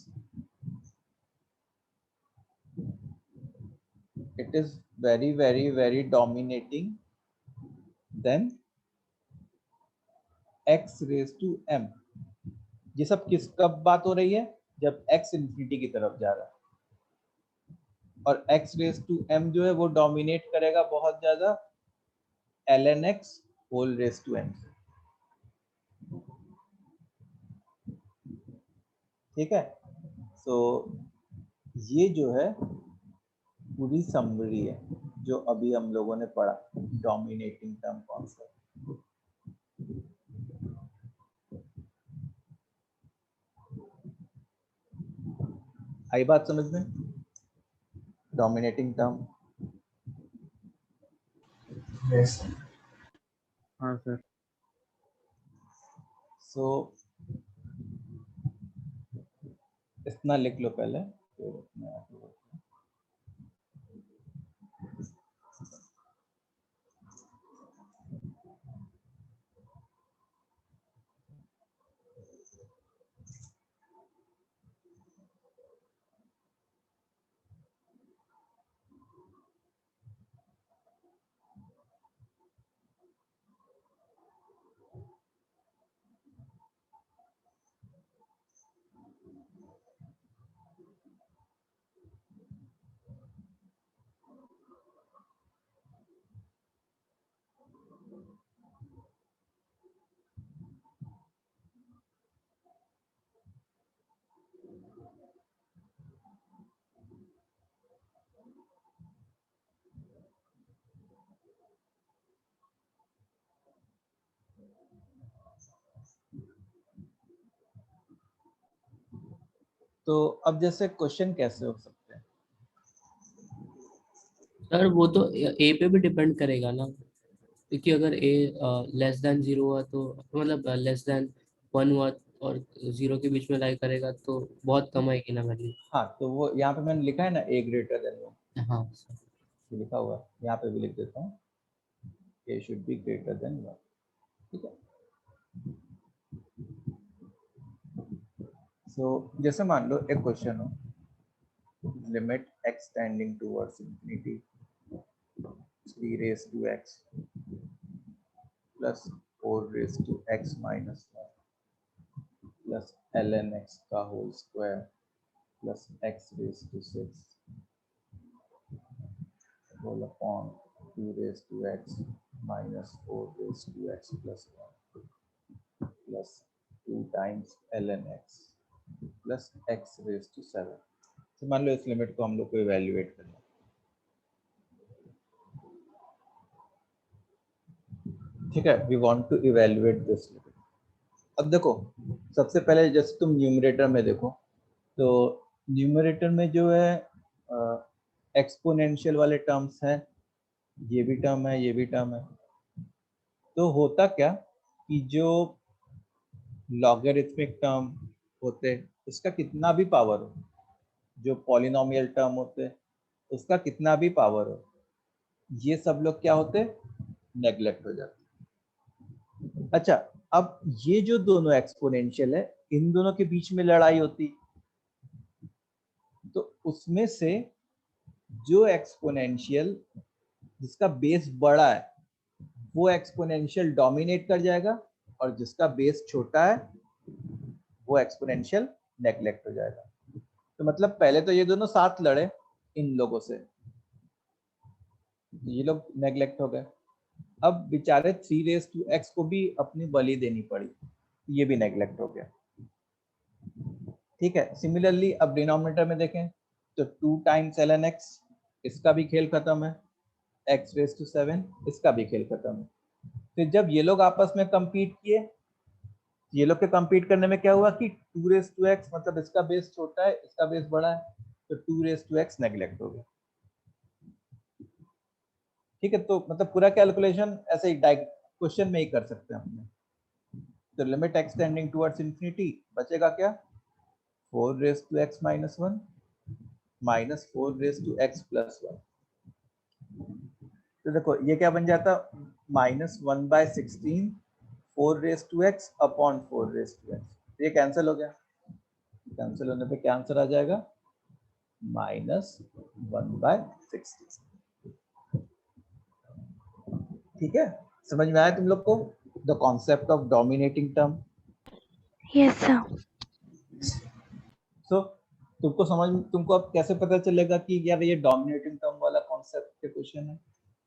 it is very very very dominating than x raised to m। ये सब किस कब बात हो रही है? जब x इंफिनिटी की तरफ जा रहा है, और x रेज टू m जो है वो डोमिनेट करेगा बहुत ज्यादा ln x whole raise to m से। ठीक है, सो ये जो है पूरी समरी है जो अभी हम लोगों ने पढ़ा, डोमिनेटिंग टर्म कॉन्सेप्ट। आई बात समझ में? Dominating term. Yes. हाँ सर। सो इतना लिख लो पहले, फिर मैं आगे बढ़ता हूँ। तो अब जैसे क्वेश्चन कैसे हो सकते हैं? सर वो तो ए पे भी डिपेंड करेगा ना, क्योंकि अगर ए लेस देन 0 हुआ तो मतलब लेस देन 1 हुआ और 0 के बीच में लाई करेगा तो बहुत कम आएगी ना वैल्यू। हाँ, तो वो यहाँ पे मैंने लिखा है ना a ग्रेटर देन 1, हाँ सर। लिखा हुआ है, यहाँ पे भी लिख देता हूँ a should be greater than 1। ठीक है, सो जैसे मान लो एक क्वेश्चन हो, limit x tending towards infinity 3 raise to x plus 4 raise to x minus 1 plus ln x का whole square plus x raise to 6 whole upon 2 raise to x minus 4 raise to x plus 1 plus 2 times ln x plus x raise to 7। तो मान लो इस लिमिट को हम लोग को evaluate करना है। ठीक है, we want to evaluate this limit. अब देखो सबसे पहले जैसे तुम न्यूमरेटर में देखो, तो न्यूमरेटर में जो है एक्सपोनेंशियल वाले टर्म्स हैं, ये भी टर्म है, ये भी टर्म है। तो होता क्या कि जो लॉगरिथमिक टर्म होते उसका कितना भी पावर हो, जो पॉलिनोमियल टर्म होते उसका कितना भी पावर हो, ये सब लोग क्या होते, नेग्लेक्ट हो जाते। अच्छा, अब ये जो दोनों एक्सपोनेंशियल है, इन दोनों के बीच में लड़ाई होती, तो उसमें से जो एक्सपोनेंशियल जिसका बेस बड़ा है वो एक्सपोनेंशियल डोमिनेट कर जाएगा, और जिसका बेस छोटा है वो एक्सपोनेंशियल नेग्लेक्ट हो जाएगा। तो मतलब पहले तो ये दोनों साथ लड़े इन लोगों से, ये लोग नेग्लेक्ट हो गए। अब बेचारे 3x को भी अपनी बलि देनी पड़ी, ये भी नेग्लेक्ट हो गया। ठीक है, सिमिलरली अब डिनोमिनेटर में देखें तो 2 टाइम्स ln x, इसका भी खेल खत्म है, x रेज टू 7, इसका भी खेल खत्म है। तो जब ये लोग आपस में compete किए, ये लोग के compete करने में क्या हुआ कि 2 रेज टू x, मतलब इसका बेस छोटा है, इसका बेस बड़ा है, तो 2 रेज टू x नेग्लेक्ट हो गया। ठीक है, तो मतलब पूरा कैलकुलेशन ऐसे ही क्वेश्चन में ही कर सकते हैं अपने। तो limit x tending towards infinity, बचेगा क्या, 4 raise to x minus 1 minus 4 raise to x plus 1। तो देखो ये क्या बन जाता, -1/16 4 raise to x upon 4 raise to x, ये कैंसिल हो गया। कैंसिल होने पे क्या आंसर आ जाएगा, -1/16। ठीक है, समझ में आया तुम लोग को the concept of dominating term. Yes, sir. सो तुमको अब कैसे पता चलेगा कि यार ये डोमिनेटिंग टर्म वाला कॉन्सेप्ट के क्वेश्चन है।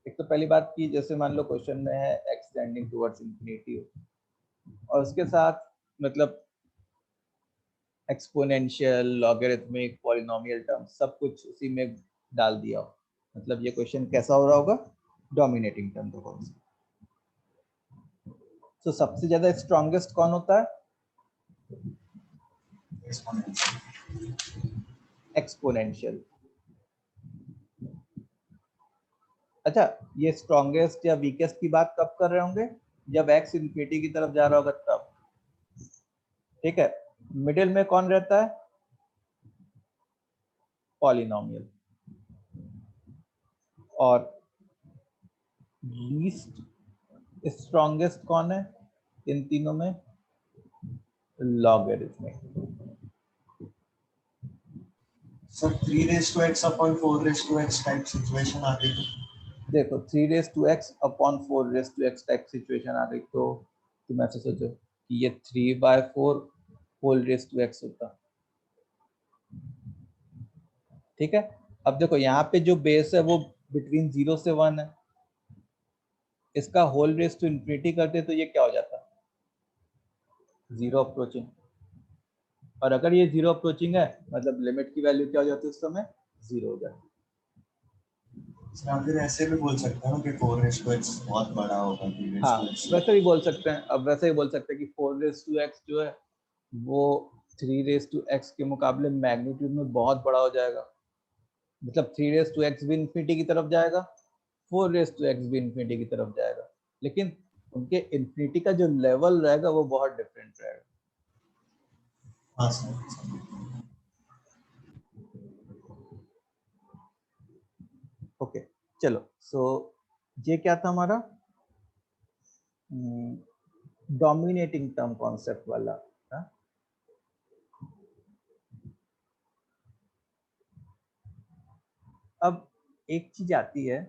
एक तो पहली बात की जैसे मान लो क्वेश्चन में है x टेंडिंग टुवर्ड्स इंफिनिटी, और उसके साथ मतलब एक्सपोनेंशियल, लॉगरिथमिक, पॉलिनोमियल टर्म सब कुछ उसी में डाल दिया हो, मतलब ये क्वेश्चन कैसा हो रहा होगा, डोमिनेटिंग टर्म का कॉन्सेप्ट। तो सबसे ज्यादा स्ट्रॉन्गेस्ट कौन होता है, एक्सपोनेंशियल। अच्छा, ये स्ट्रॉन्गेस्ट या वीकेस्ट की बात कब कर रहे होंगे, जब x इंफिनिटी की तरफ जा रहा होगा तब। ठीक है, मिडिल में कौन रहता है, पॉलिनोमियल। और लीस्ट स्ट्रॉन्गेस्ट कौन है इन तीनों में, logarithmic. Sir 3 raise to x upon 4 raise to x type situation आ गई तो देखो 3 raise to x upon 4 raise to x type situation आ गई, तो तुम ऐसे सोचो कि ये 3/4 होल रेज टू x होता। ठीक है, अब देखो यहाँ पे जो बेस है वो बिटवीन 0 से 1 है, इसका होल रेज टू इंफिनिटी करते तो ये क्या हो जाता, 0 अप्रोचिंग। और अगर ये 0 अप्रोचिंग है मतलब लिमिट की वैल्यू क्या हो जाती है उस समय, 0 हो जाती है। सर आप फिर ऐसे भी बोल सकते हैं ना कि 4 रेज टू x बहुत बड़ा होगा 3 रेज हाँ, टू x। वैसे भी बोल सकते हैं, अब वैसे ही बोल सकते हैं कि 4 रेज टू x जो है वो 3 रेज टू x के मुकाबले मैग्नीट्यूड में बहुत बड़ा हो जाएगा, मतलब 3 रेज टू x भी इंफिनिटी की तरफ जाएगा, 4 रेज टू x भी इंफिनिटी की तरफ जाएगा, लेकिन उनके इंफिनिटी का जो लेवल रहेगा वो बहुत डिफरेंट रहेगा। हाँ सर। ओके, चलो। सो ये क्या था हमारा डोमिनेटिंग टर्म कॉन्सेप्ट वाला था। अब एक चीज आती है,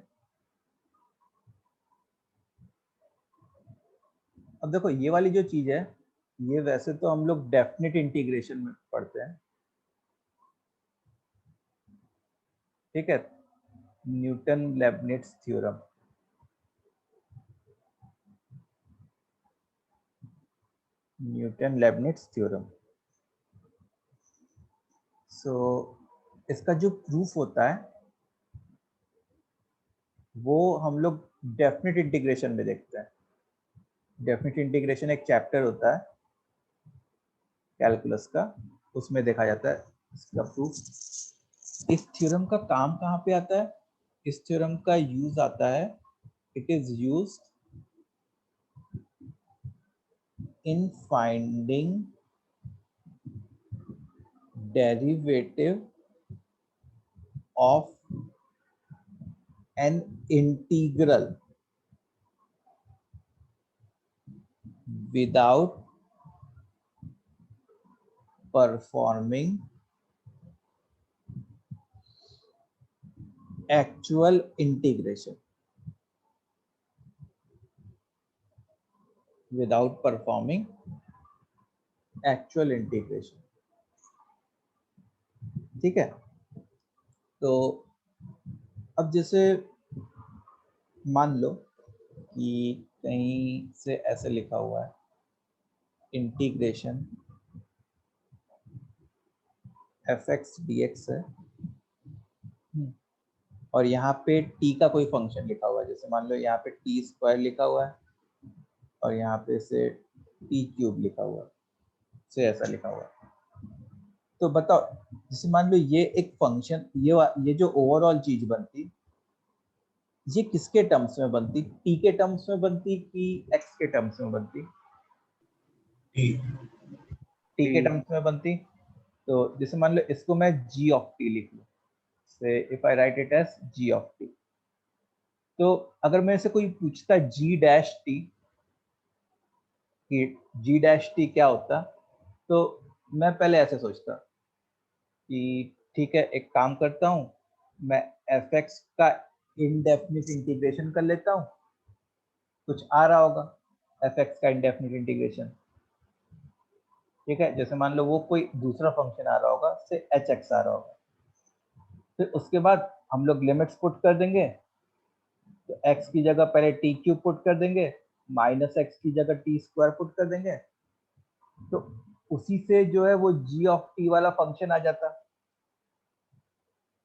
अब देखो ये वाली जो चीज है ये वैसे तो हम लोग डेफिनेट इंटीग्रेशन में पढ़ते हैं। ठीक है, Newton Leibniz theorem, Newton Leibniz theorem. सो इसका जो प्रूफ होता है वो हम लोग डेफिनेट इंटीग्रेशन में देखते हैं। डेफिनेट इंटीग्रेशन एक चैप्टर होता है कैलकुलस का, उसमें देखा जाता है इसका प्रूफ। इस थ्योरम का काम कहाँ पे आता है? इस थ्योरम का यूज आता है, it is used in finding derivative of an integral without performing actual integration. Without performing actual integration. ठीक है, तो अब जैसे मान लो कि कहीं से ऐसे लिखा हुआ है इंटीग्रेशन fx dx है, और यहाँ पे t का कोई फंक्शन लिखा हुआ है, जैसे मान लो यहाँ पे t स्क्वायर लिखा हुआ है और यहाँ पे से t क्यूब लिखा हुआ है, से ऐसा लिखा हुआ है। तो बताओ, जैसे मान लो ये एक फंक्शन, ये जो ओवरऑल चीज बनती, ये किसके टर्म्स में बनती? t के टर्म्स में बनती कि x के टर्म्स में बनती? t के टर्म्स में बनती। तो जैसे मान लो इसको मैं g ऑफ t लिख लूं, से if I write it as g of t, तो अगर मेरे से कोई पूछता g डैश t कि g डैश t क्या होता, तो मैं पहले ऐसे सोचता कि ठीक है, एक काम करता हूँ, मैं fx का इनडेफिनिट इंटीग्रेशन कर लेता हूँ, कुछ आ रहा होगा fx का इनडेफिनिट इंटीग्रेशन, ठीक है। जैसे मान लो वो कोई दूसरा फंक्शन आ रहा होगा, से hx आ रहा होगा, फिर उसके बाद हम लोग लिमिट्स पुट कर देंगे, तो x की जगह पहले t क्यूब पुट कर देंगे, माइनस x की जगह t स्क्वायर पुट कर देंगे, तो उसी से जो है वो g ऑफ t वाला फंक्शन आ जाता।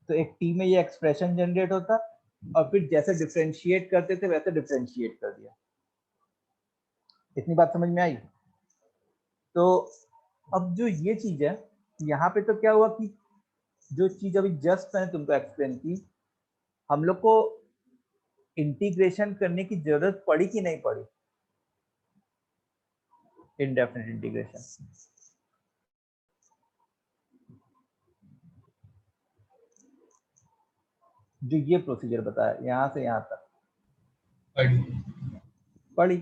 तो एक t में ये एक्सप्रेशन जनरेट होता, और फिर जैसे डिफरेंशिएट करते थे वैसे डिफरेंशिएट कर दिया। इतनी बात समझ में आई? तो अब जो ये चीज है, यहाँ पे तो क्या हुआ कि जो चीज अभी जस्ट मैंने तुमको एक्सप्लेन की, हम लोग को इंटीग्रेशन करने की जरूरत पड़ी कि नहीं पड़ी? इनडेफिनिट इंटीग्रेशन जो ये प्रोसीजर बताया यहाँ से यहाँ तक पड़ी।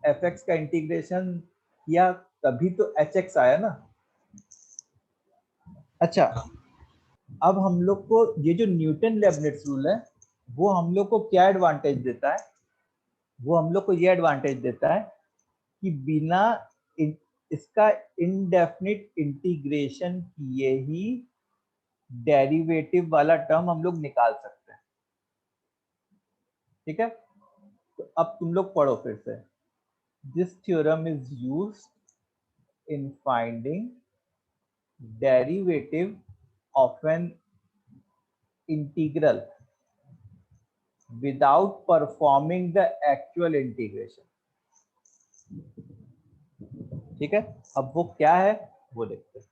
fx का इंटीग्रेशन किया तभी तो hx आया ना। अच्छा, अब हम लोग को ये जो न्यूटन लेबनिट्ज रूल है, वो हम लोग को क्या एडवांटेज देता है? वो हम लोग को ये एडवांटेज देता है कि बिना इसका इनडेफिनिट इंटीग्रेशन किए ही डेरिवेटिव वाला टर्म हम लोग निकाल सकते हैं। ठीक है, तो अब तुम लोग पढ़ो फिर से। This theorem is used in finding derivative of an integral without performing the actual integration। ठीक है, अब वो क्या है वो देखते हैं।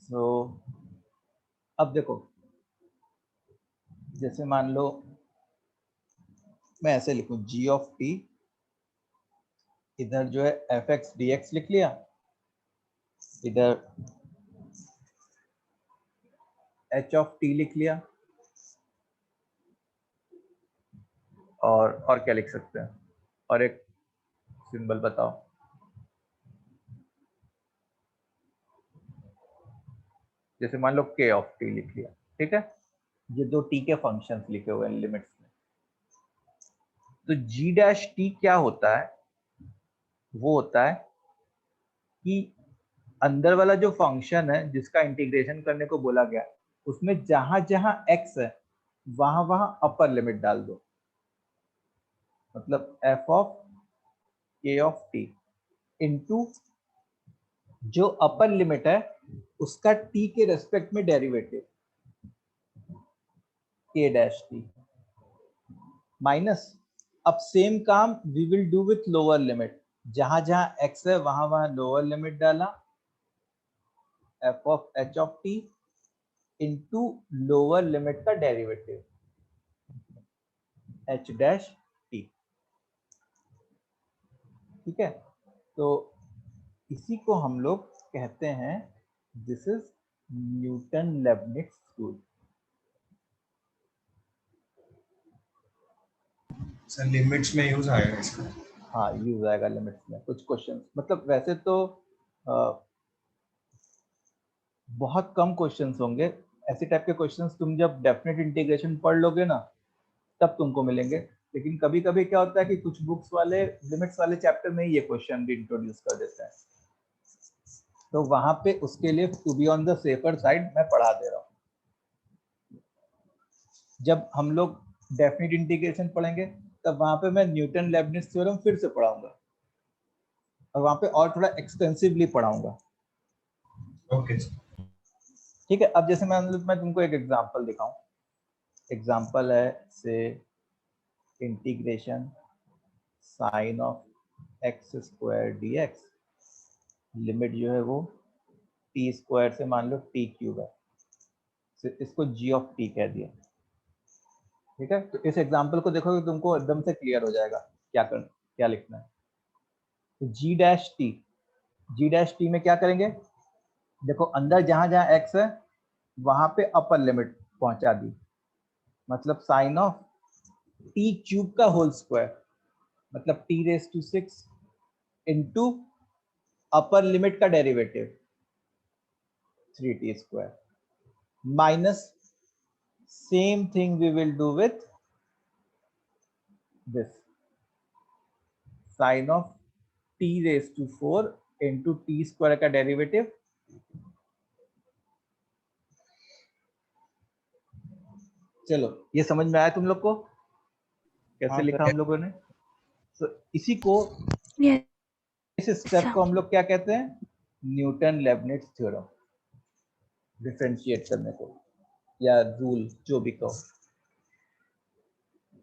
तो अब देखो, जैसे मान लो मैं ऐसे लिखूं g ऑफ t, इधर जो है fx dx लिख लिया, इधर h ऑफ t लिख लिया, और क्या लिख सकते हैं? और एक सिंबल बताओ। जैसे मान लो k ऑफ t लिख लिया, ठीक है। ये दो t के फंक्शंस लिखे हुए हैं लिमिट्स में। तो g डैश t क्या होता है? वो होता है कि अंदर वाला जो फंक्शन है जिसका इंटीग्रेशन करने को बोला गया, उसमें जहां जहां x है वहां वहां अपर लिमिट डाल दो। मतलब f of k of t into जो अपर लिमिट है उसका t के रेस्पेक्ट में derivative k dash t minus, अब सेम काम we will do with lower limit, जहां जहां x है वहां वहां लोअर लिमिट डाला f of h of t into lower limit का डेरिवेटिव h डैश t। ठीक है, तो इसी को हम लोग कहते हैं this is Newton Leibniz rule. Sir limits में यूज आएगा इसका? हाँ, यूज आएगा लिमिट्स में कुछ क्वेश्चन, मतलब वैसे तो बहुत कम क्वेश्चंस होंगे ऐसे टाइप के क्वेश्चंस, तुम जब डेफिनेट इंटीग्रेशन पढ़ लोगे ना तब तुमको मिलेंगे, लेकिन कभी कभी क्या होता है कि कुछ बुक्स वाले लिमिट्स वाले चैप्टर में ही ये क्वेश्चन भी इंट्रोड्यूस कर देते हैं, तो वहां पे उसके लिए to be on the safer side मैं पढ़ा दे रहा हूँ। जब हम लोग डेफिनेट इंटीग्रेशन पढ़ेंगे तब वहां पे मैं न्यूटन लेबनिट्ज थ्योरम फिर से पढ़ाऊंगा और वहां पे और थोड़ा एक्सटेंसिवली पढ़ाऊंगा। ओके। ठीक है, अब जैसे मैं तुमको एक एग्जांपल दिखाऊं। एग्जांपल है से integration sine of x square d x, limit जो है वो टी स्क्वायर से मान लो टी क्यूब है, इसको जी ऑफ टी कह दिया। ठीक है, तो इस एग्जांपल को देखोगे तुमको एकदम से क्लियर हो जाएगा क्या लिखना है। तो जी डैश टी में क्या करेंगे, देखो अंदर जहां जहां एक्स है वहां पे अपर लिमिट पहुंचा दी, मतलब साइन ऑफ टी क्यूब का होल स्क्वायर, मतलब T raise to 6 into upper limit का derivative 3t square, minus same thing we will do with this sine of T raise to 4 into T square का derivative. चलो ये समझ में आया तुम लोग को कैसे हाँ, लिखा हम लोगों ने? तो इसी को, Yes, इस स्टेप sir. को हम लोग क्या कहते हैं, न्यूटन लेबनिट्ज थ्योरम, डिफरेंशिएट करने को या रूल जो भी कहो।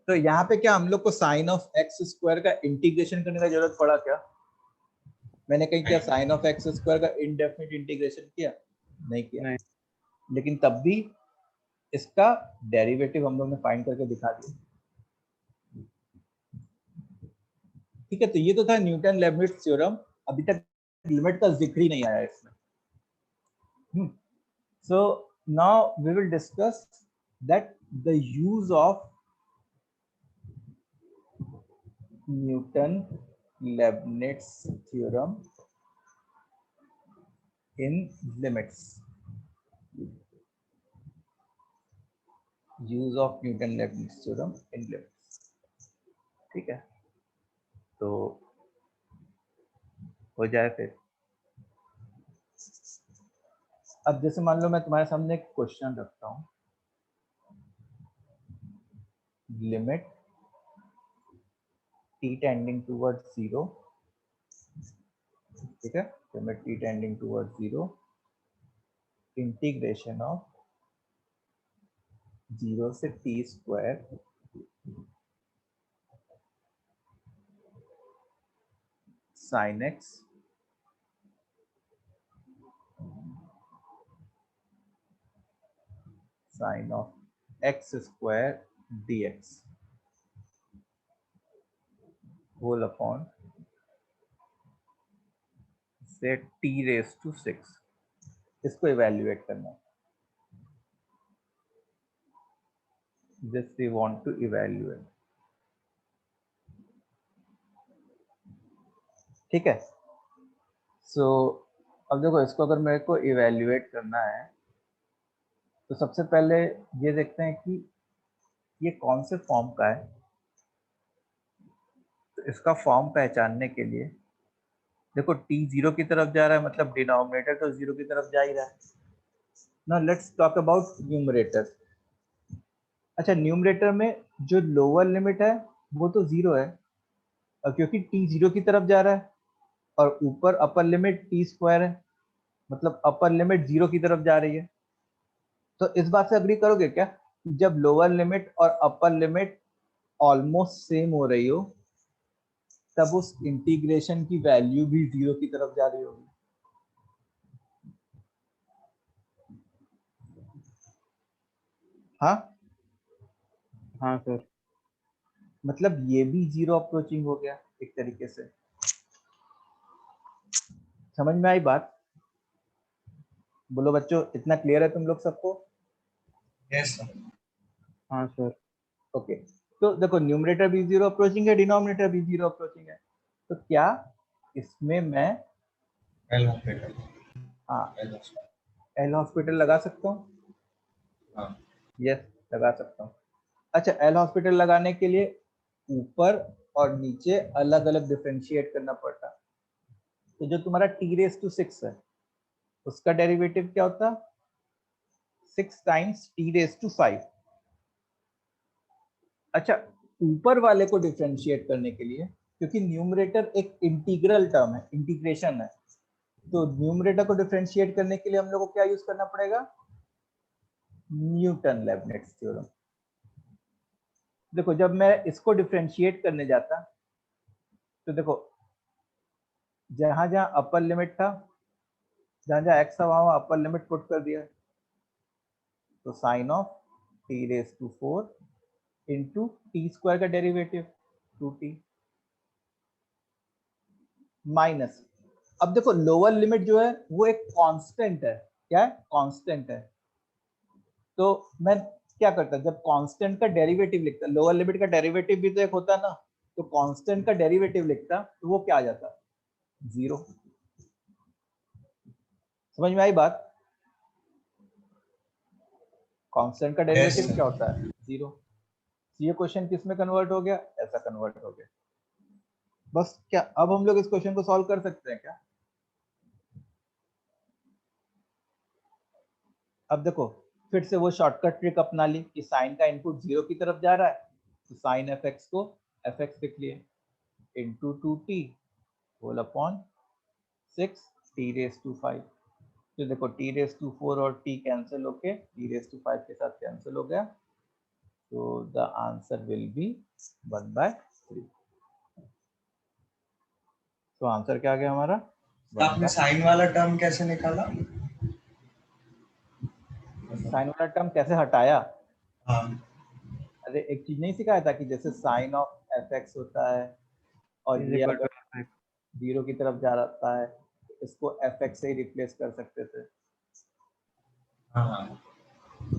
तो यहाँ पे क्या हम लोग को साइन ऑफ एक्स स्क्वायर का इंटीग्रेशन करने का जरूरत पड़ा क्या? मैंने कहीं क्या साइन ऑफ एक्स स्क्वायर का इनडेफिनिट इंटीग्रेशन किया? नहीं किया। नहीं। लेकिन तब भी इसका डेरिवेटिव हम लोग ने फाइंड करके दिखा दिया। ठीक है, तो ये तो था न्यूटन लेबनिट्ज थ्योरम, अभी तक लिमिट का जिक्र ही नहीं आया इसमें। So now we will discuss that the use of Newton Leibniz theorem in limits, use of Newton Leibniz theorem in limits। ठीक है, तो हो जाए फिर। अब जैसे मान लो मैं तुम्हारे सामने एक क्वेश्चन रखता हूँ, लिमिट t टेंडिंग टुवर्ड्स 0, ठीक है, limit t tending towards 0 integration of 0 से t square sin x sin of x square dx whole upon से t रेज टू 6, इसको इवेल्युएट करना है। This we want to evaluate। ठीक है, सो अब देखो इसको अगर मेरे को इवेल्युएट करना है तो सबसे पहले ये देखते हैं कि ये कौन से फॉर्म का है। तो इसका फॉर्म पहचानने के लिए देखो t 0 की तरफ जा रहा है, मतलब डिनोमिनेटर तो 0 की तरफ जा ही रहा है। Now let's talk about numerator. अच्छा, न्यूमरेटर में जो लोअर लिमिट है वो तो 0 है, और क्योंकि t 0 की तरफ जा रहा है और ऊपर अपर लिमिट t स्क्वायर है, मतलब अपर लिमिट 0 की तरफ जा रही है। तो इस बात से अग्री करोगे क्या, जब लोअर लिमिट और अपर लिमिट ऑलमोस्ट सेम हो रही हो तब उस इंटीग्रेशन की वैल्यू भी 0 की तरफ जा रही होगी। हाँ, हाँ सर। मतलब ये भी 0 अप्रोचिंग हो गया एक तरीके से। समझ में आई बात? बोलो बच्चों, इतना क्लियर है तुम लोग सबको? Yes sir. हाँ सर। ओके, तो देखो न्यूमरेटर भी 0 अप्रोचिंग है, डिनोमिनेटर भी 0 अप्रोचिंग है। तो क्या इसमें मैं एल हॉस्पिटल। हाँ एल हॉस्पिटल। एल हॉस्पिटल लगा सकता हूँ? हाँ। यस, लगा सकता हूँ। अच्छा, एल हॉस्पिटल लगाने के लिए ऊपर और नीचे अलग अलग डिफरेंशिएट करना पड़ता। तो जो तुम्हारा t⁻6 है उसका डेरिवेटिव क्या होता? 6 टाइम्स t⁻5। अच्छा, ऊपर वाले को डिफरेंशिएट करने के लिए, क्योंकि न्यूमरेटर एक इंटीग्रल टर्म है, इंटीग्रेशन है, तो न्यूमरेटर को डिफरेंशिएट करने के लिए हम लोग को क्या यूज करना पड़ेगा? Newton Leibniz theorem. देखो जब मैं इसको डिफरेंशिएट करने जाता तो देखो जहां जहां अपर लिमिट था, जहां जहां एक्स था वहां अपर लिमिट पुट कर दिया। तो sine of t⁻4 into T square का डेरिवेटिव 2t माइनस, अब देखो लोअर लिमिट जो है वो एक कांस्टेंट है। क्या है? कांस्टेंट है। तो मैं क्या करता, जब कांस्टेंट का डेरिवेटिव लिखता, लोअर लिमिट का डेरिवेटिव भी तो एक होता ना, तो कांस्टेंट का डेरिवेटिव लिखता तो वो क्या आ जाता? 0। समझ में आई बात? कांस्टेंट का यस डेरिवेटिव क्या सर। होता है? 0। ये क्वेश्चन किस में कन्वर्ट हो गया? ऐसा कन्वर्ट हो गया। बस क्या अब हम लोग इस क्वेश्चन को सॉल्व कर सकते हैं क्या? अब देखो फिर से वो शॉर्टकट ट्रिक अपना ली कि साइन का इनपुट 0 की तरफ जा रहा है, तो साइन एफ एक्स को एफ एक्स लिख लिए into 2t whole upon 6t⁻5। तो देखो t⁻4 और t कैंसिल होके t⁻5 के साथ कैंसिल हो गया, तो द आंसर विल बी 1/3। तो आंसर क्या आ गया हमारा? आपने साइन वाला टर्म कैसे निकाला? साइन वाला टर्म कैसे हटाया? हाँ। अरे एक चीज नहीं सिखाया था कि जैसे साइन ऑफ एफ एक्स होता है और इज ये इक्वल अगर टू 0 की तरफ जा रहा है तो इसको एफ एक्स से ही रिप्लेस कर सकते थे। हाँ।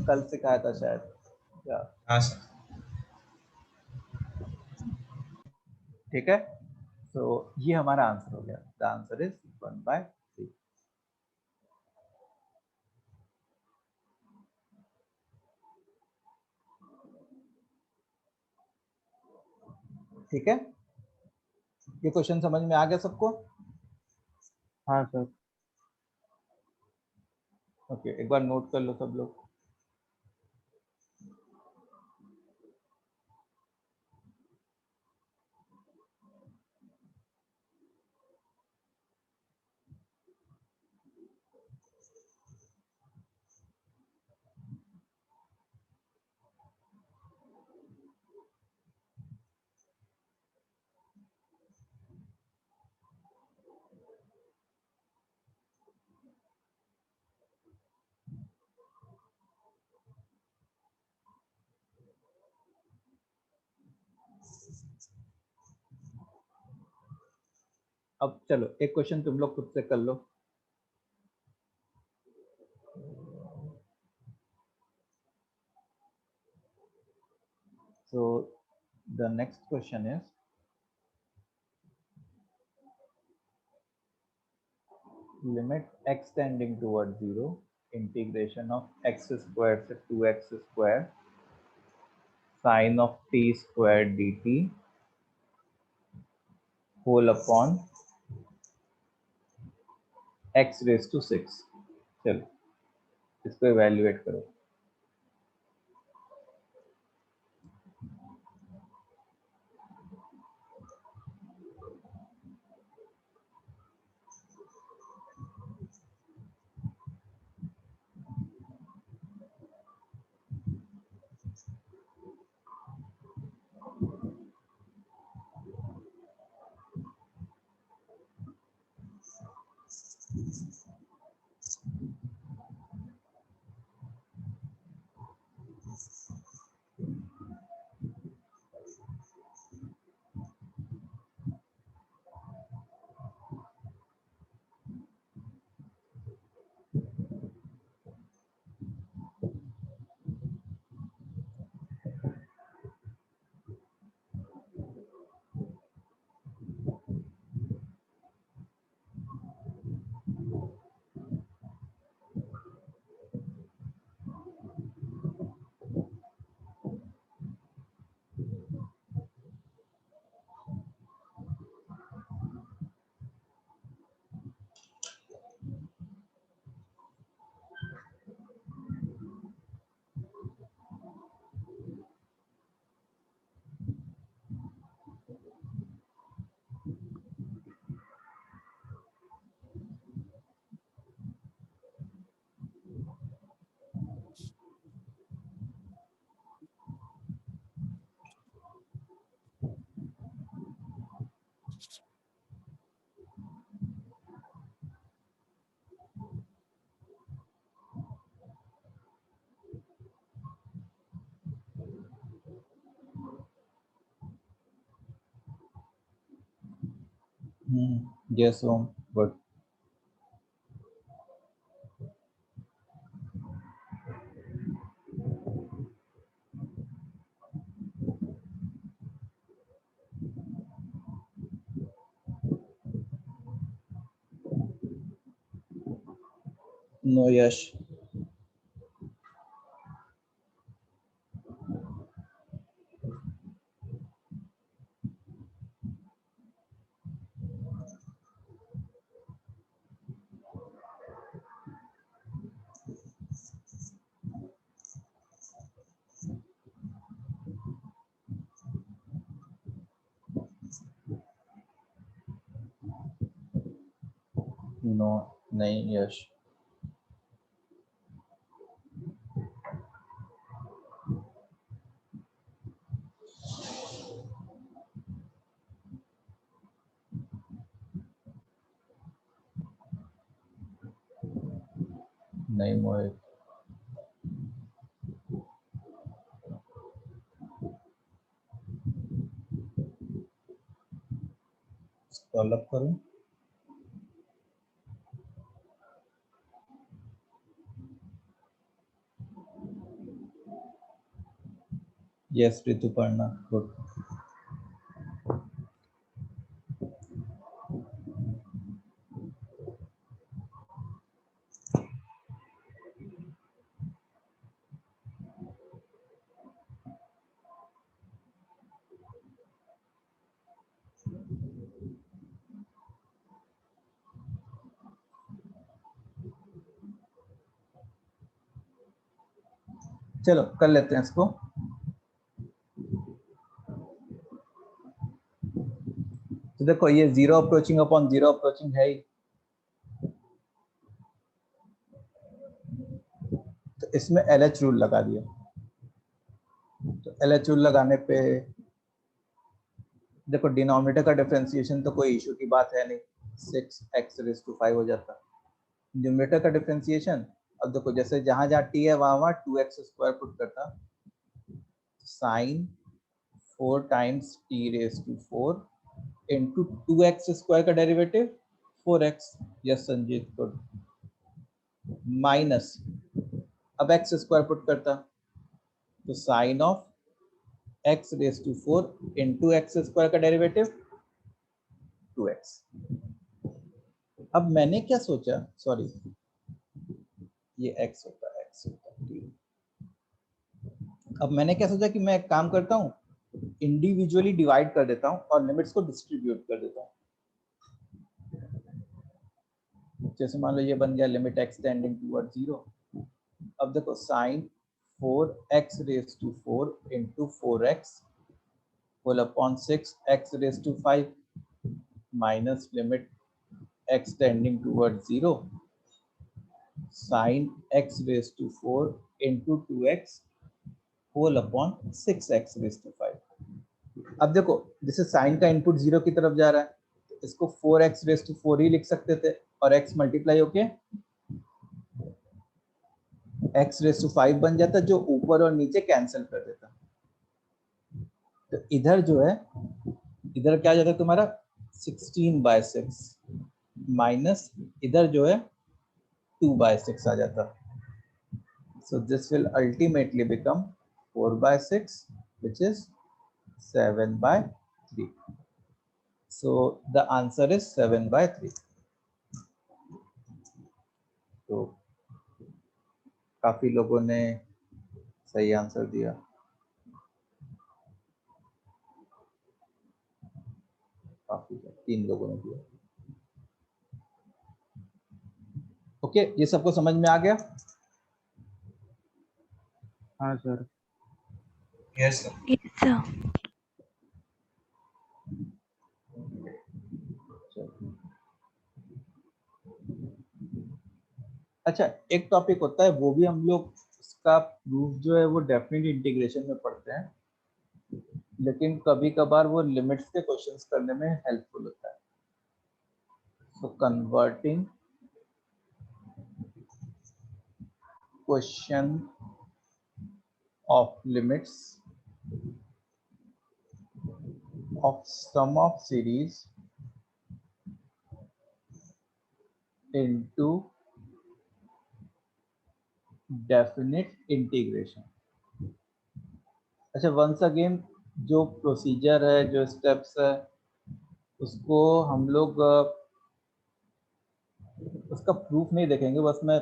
कल सिखाया था शायद क्या? हाँ सर। ठीक है, तो ये हमारा आंसर हो गया। The answer is 1/3। ठीक है, ये क्वेश्चन समझ में आ गया सबको? हाँ सर। ओके, एक बार नोट कर लो सब लोग। अब चलो एक क्वेश्चन तुम लोग खुद से कर लो। So the next question is, limit x tending towards 0, integration of x squared to 2x square sine of t squared dt whole upon x raised to 6। चलो इसको इवेल्युएट करो। Yes, Om. Good. No, Yash. No, नहीं यश. नहीं मोहित. Scroll up करूं. Yes Rituparna. Good. चलो कर लेते हैं इसको. तो देखो ये 0 अप्रोचिंग अपॉन 0 अप्रोचिंग है ही. तो इसमें LH रूल लगा दिया. तो LH रूल लगाने पे देखो डिनोमिनेटर का डिफरेंशिएशन तो कोई इशू की बात है नहीं. 6x⁵ हो जाता. न्यूमरेटर का डिफरेंशिएशन अब देखो जैसे जहां जहां t है वहां 2x² पुट करता. Sign 4 times t⁴ into 2x² का derivative 4x. Yes Sanjeet. Good. Minus अब x² पुट करता तो sine of x⁴ into x² का डेरिवेटिव 2x. अब मैंने क्या सोचा, सॉरी ये x होता है t. अब मैंने क्या सोचा कि मैं एक काम करता हूँ इंडिविजुअली डिवाइड कर देता हूँ और लिमिट्स को डिस्ट्रीब्यूट कर देता हूँ. जैसे मान लो ये बन गया लिमिट x टेंडिंग टुवर्ड 0. अब देखो sine 4x⁴ into 4x whole upon 6x⁵ minus limit x tending toward 0 sine x⁴ into 2x whole upon 6x⁵. अब देखो जैसे साइन का इनपुट 0 की तरफ जा रहा है तो इसको 4x⁴ ही लिख सकते थे और x मल्टीप्लाई होके x⁵ बन जाता जो ऊपर और नीचे कैंसिल कर देता. तो इधर जो है इधर क्या आ जाता तुम्हारा 16/6 माइनस इधर जो है 2/6 आ जाता. So this will ultimately become 4/6 which is 7/3. So the answer is 7/3. तो काफी लोगों ने सही आंसर दिया. काफी 3 लोगों ने दिया. ओके ये सबको समझ में आ गया. हाँ sir. Yes sir. Yes, sir. अच्छा एक टॉपिक होता है वो भी हम लोग उसका प्रूफ जो है वो डेफिनेट इंटीग्रेशन में पढ़ते हैं लेकिन कभी कभार वो लिमिट्स के क्वेश्चंस करने में हेल्पफुल होता है. So converting question of limits of sum of series into definite integration. अच्छा, वंस अगेन जो प्रोसीजर है, जो स्टेप्स है, उसको हम लोग उसका प्रूफ नहीं देखेंगे, बस मैं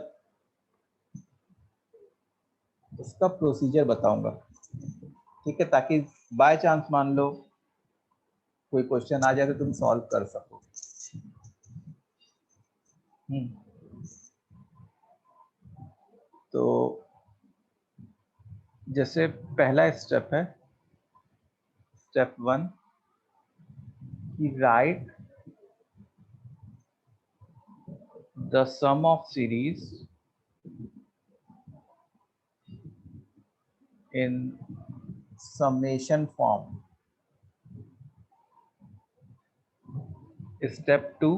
उसका प्रोसीजर बताऊंगा, ठीक है, ताकि बाय चांस मान लो कोई क्वेश्चन आ जाए तो तुम सॉल्व कर सको। तो जैसे पहला स्टेप है, स्टेप 1 कि write the sum of series in summation form. Step 2,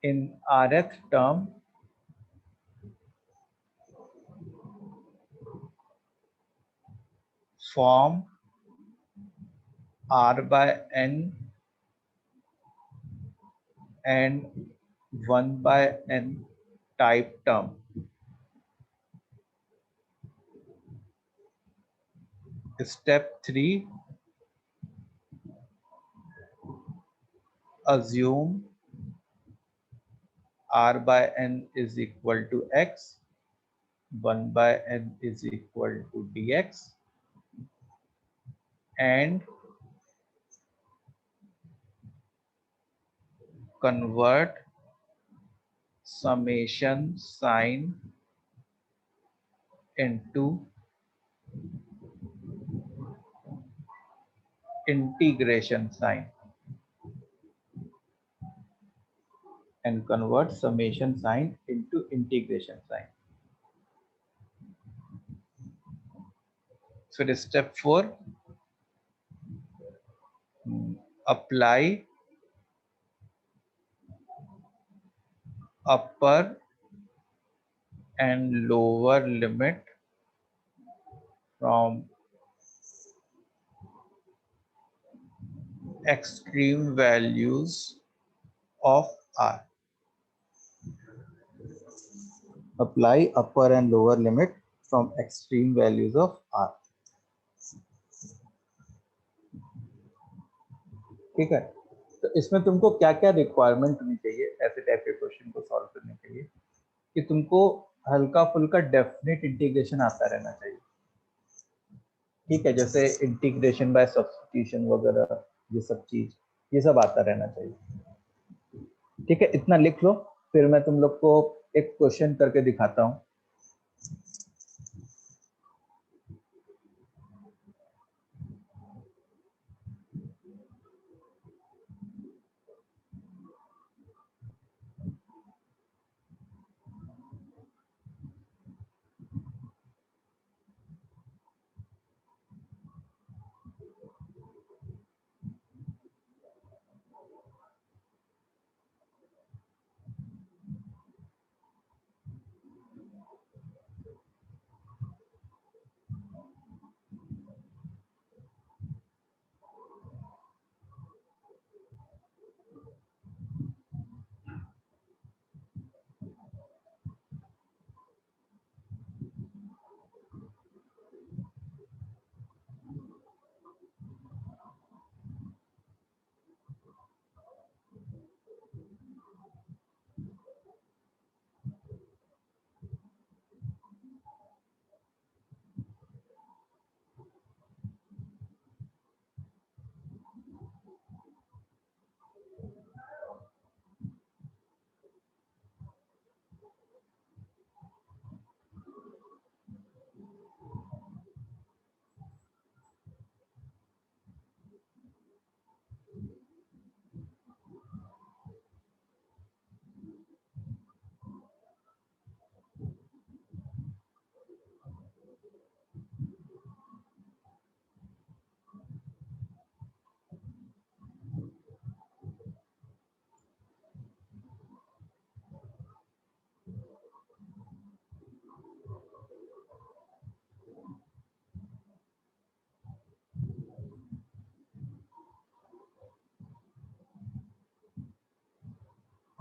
in rth term form r by n and 1 by n type term. Step 3, assume r by n is equal to x, 1 by n is equal to dx, and convert summation sign into integration sign, and convert summation sign into integration sign. So the step 4, apply upper and lower limit from extreme values of r. Apply upper and lower limit from extreme values of r. ठीक है, तो इसमें तुमको क्या क्या requirement होनी चाहिए ऐसे टाइप के क्वेश्चन को सॉल्व करने के लिए, कि तुमको हल्का फुल्का डेफिनेट इंटीग्रेशन आता रहना चाहिए। ठीक है, जैसे इंटीग्रेशन बाय सब्स्टिट्यूशन वगैरह, ये सब चीज, ये सब आता रहना चाहिए। ठीक है, इतना लिख लो, फिर मैं तुम लोग को एक क्वेश्चन करके दिखाता हूँ।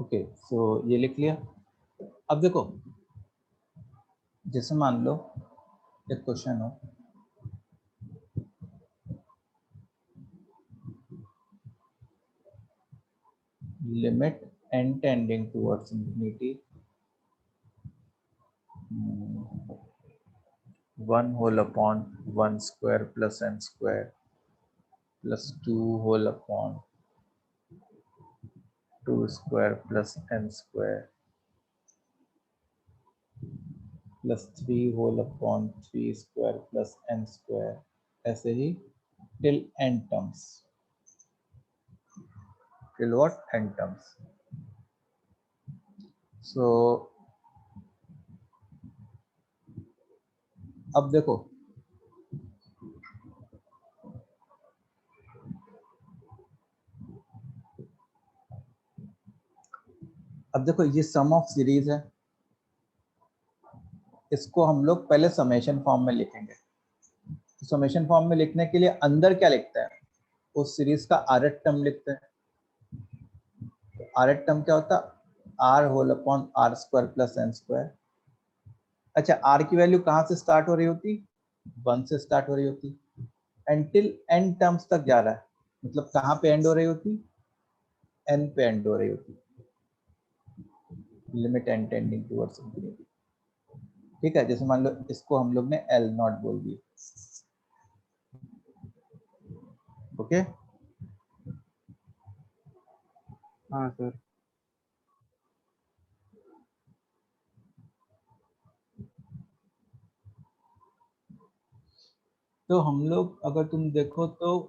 ओके, सो ये लिख लिया। अब देखो, जैसे मान लो एक क्वेश्चन हो, limit n tending towards infinity 1 whole upon 1 square plus n square plus 2 whole upon 2 square plus n square plus 3 whole upon 3 square plus n square, ऐसे ही till n terms, till what? n terms. So अब देखो, ये सम of series है, इसको हम लोग पहले summation form में लिखेंगे। तो समेशन फॉर्म में लिखने के लिए अंदर क्या लिखते हैं, उस सीरीज का rth टर्म लिखते हैं। तो rth टर्म क्या होता है? r whole upon r square plus n square. अच्छा, r की वैल्यू कहाँ से स्टार्ट हो रही होती? 1 से स्टार्ट हो रही होती, एंटिल n टर्म्स तक जा रहा है, मतलब कहाँ पे एंड हो रही होती? n पे एंड हो रही होती, limit n tending towards infinity. ठीक है, जैसे मान लो इसको हम लोग ने L नॉट बोल दिया। ओके, हाँ सर। तो हम लोग अगर तुम देखो तो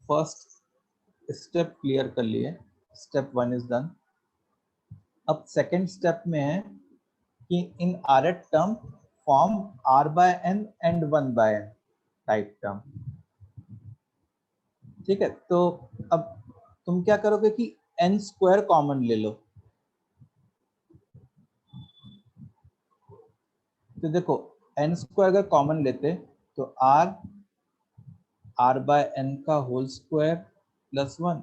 फर्स्ट स्टेप क्लियर कर लिए, स्टेप 1 इज डन। अब सेकेंड स्टेप में है कि in rth term form r by n and 1 by n type term. ठीक है, तो अब तुम क्या करोगे कि n स्क्वायर कॉमन ले लो। तो देखो, n स्क्वायर अगर कॉमन लेते तो r बाय n का whole square plus 1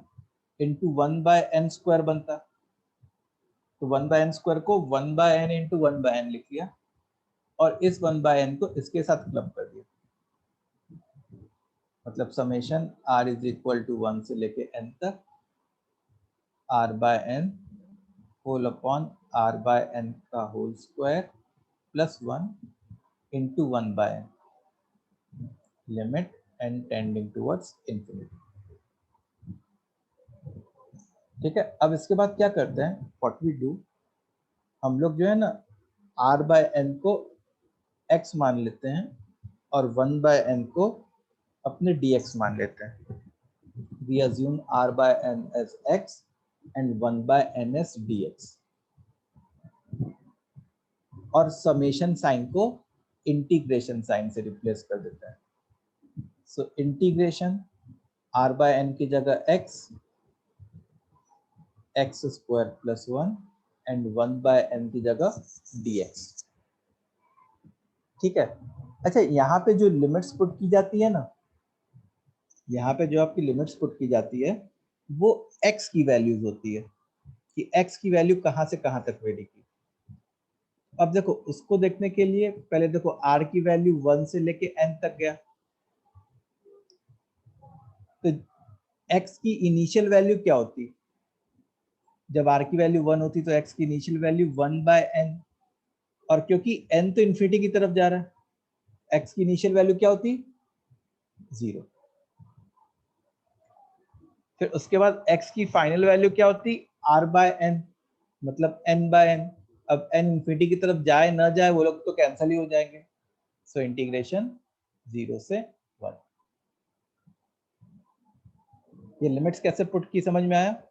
into 1 by n square बनता। तो 1 बाय n स्क्वायर को 1 by n into 1 by n लिख लिया, और इस 1 बाय n को इसके साथ क्लब कर दिया। मतलब summation r is equal to 1 से लेके n तक r by n whole upon r by n का whole square plus 1 into 1 by n, limit n tending towards infinity. ठीक है, अब इसके बाद क्या करते हैं, व्हाट वी डू, हम लोग जो है ना r बाय n को x मान लेते हैं और 1 बाय n को अपने dx मान लेते हैं। We assume r by n as x and 1 by n as dx, और समेशन साइन को इंटीग्रेशन साइन से रिप्लेस कर देते हैं। So integration r by n की जगह x square plus 1 and 1 by n की जगह dx। ठीक है, अच्छा यहाँ पे जो लिमिट्स पुट की जाती है ना, यहाँ पे जो आपकी लिमिट्स पुट की जाती है वो x की वैल्यूज होती है कि x की वैल्यू कहाँ से कहाँ तक वेरी की। अब देखो, उसको देखने के लिए पहले देखो r की वैल्यू 1 से लेके n तक गया, तो x की इनिशियल वैल्यू क्या होती? जब r की वैल्यू 1 होती तो x की इनिशियल वैल्यू 1 बाय n, और क्योंकि n तो इन्फिनिटी की तरफ जा रहा है, x की इनिशियल वैल्यू क्या होती? 0। फिर उसके बाद x की फाइनल वैल्यू क्या होती? r बाय n, मतलब n बाय n। अब n इन्फिनिटी की तरफ जाए ना जाए वो लोग तो कैंसिल ही हो जाएंगे। सो इंटीग्रेशन 0 से 1। ये लिमिट्स कैसे पुट की, समझ में आया?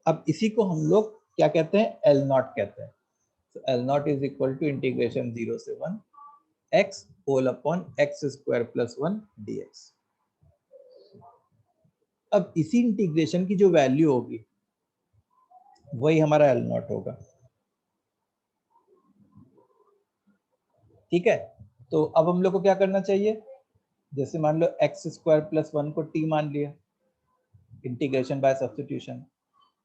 अब इसी को हम लोग क्या कहते हैं? L नॉट कहते हैं। So L naught is equal to integration 0 से 1 x whole upon x square plus 1 dx। अब इसी इंटीग्रेशन की जो वैल्यू होगी वही हमारा L नॉट होगा। ठीक है, तो अब हम लोग को क्या करना चाहिए, जैसे मान लो x स्क्वायर प्लस 1 को t मान लिया, integration by substitution,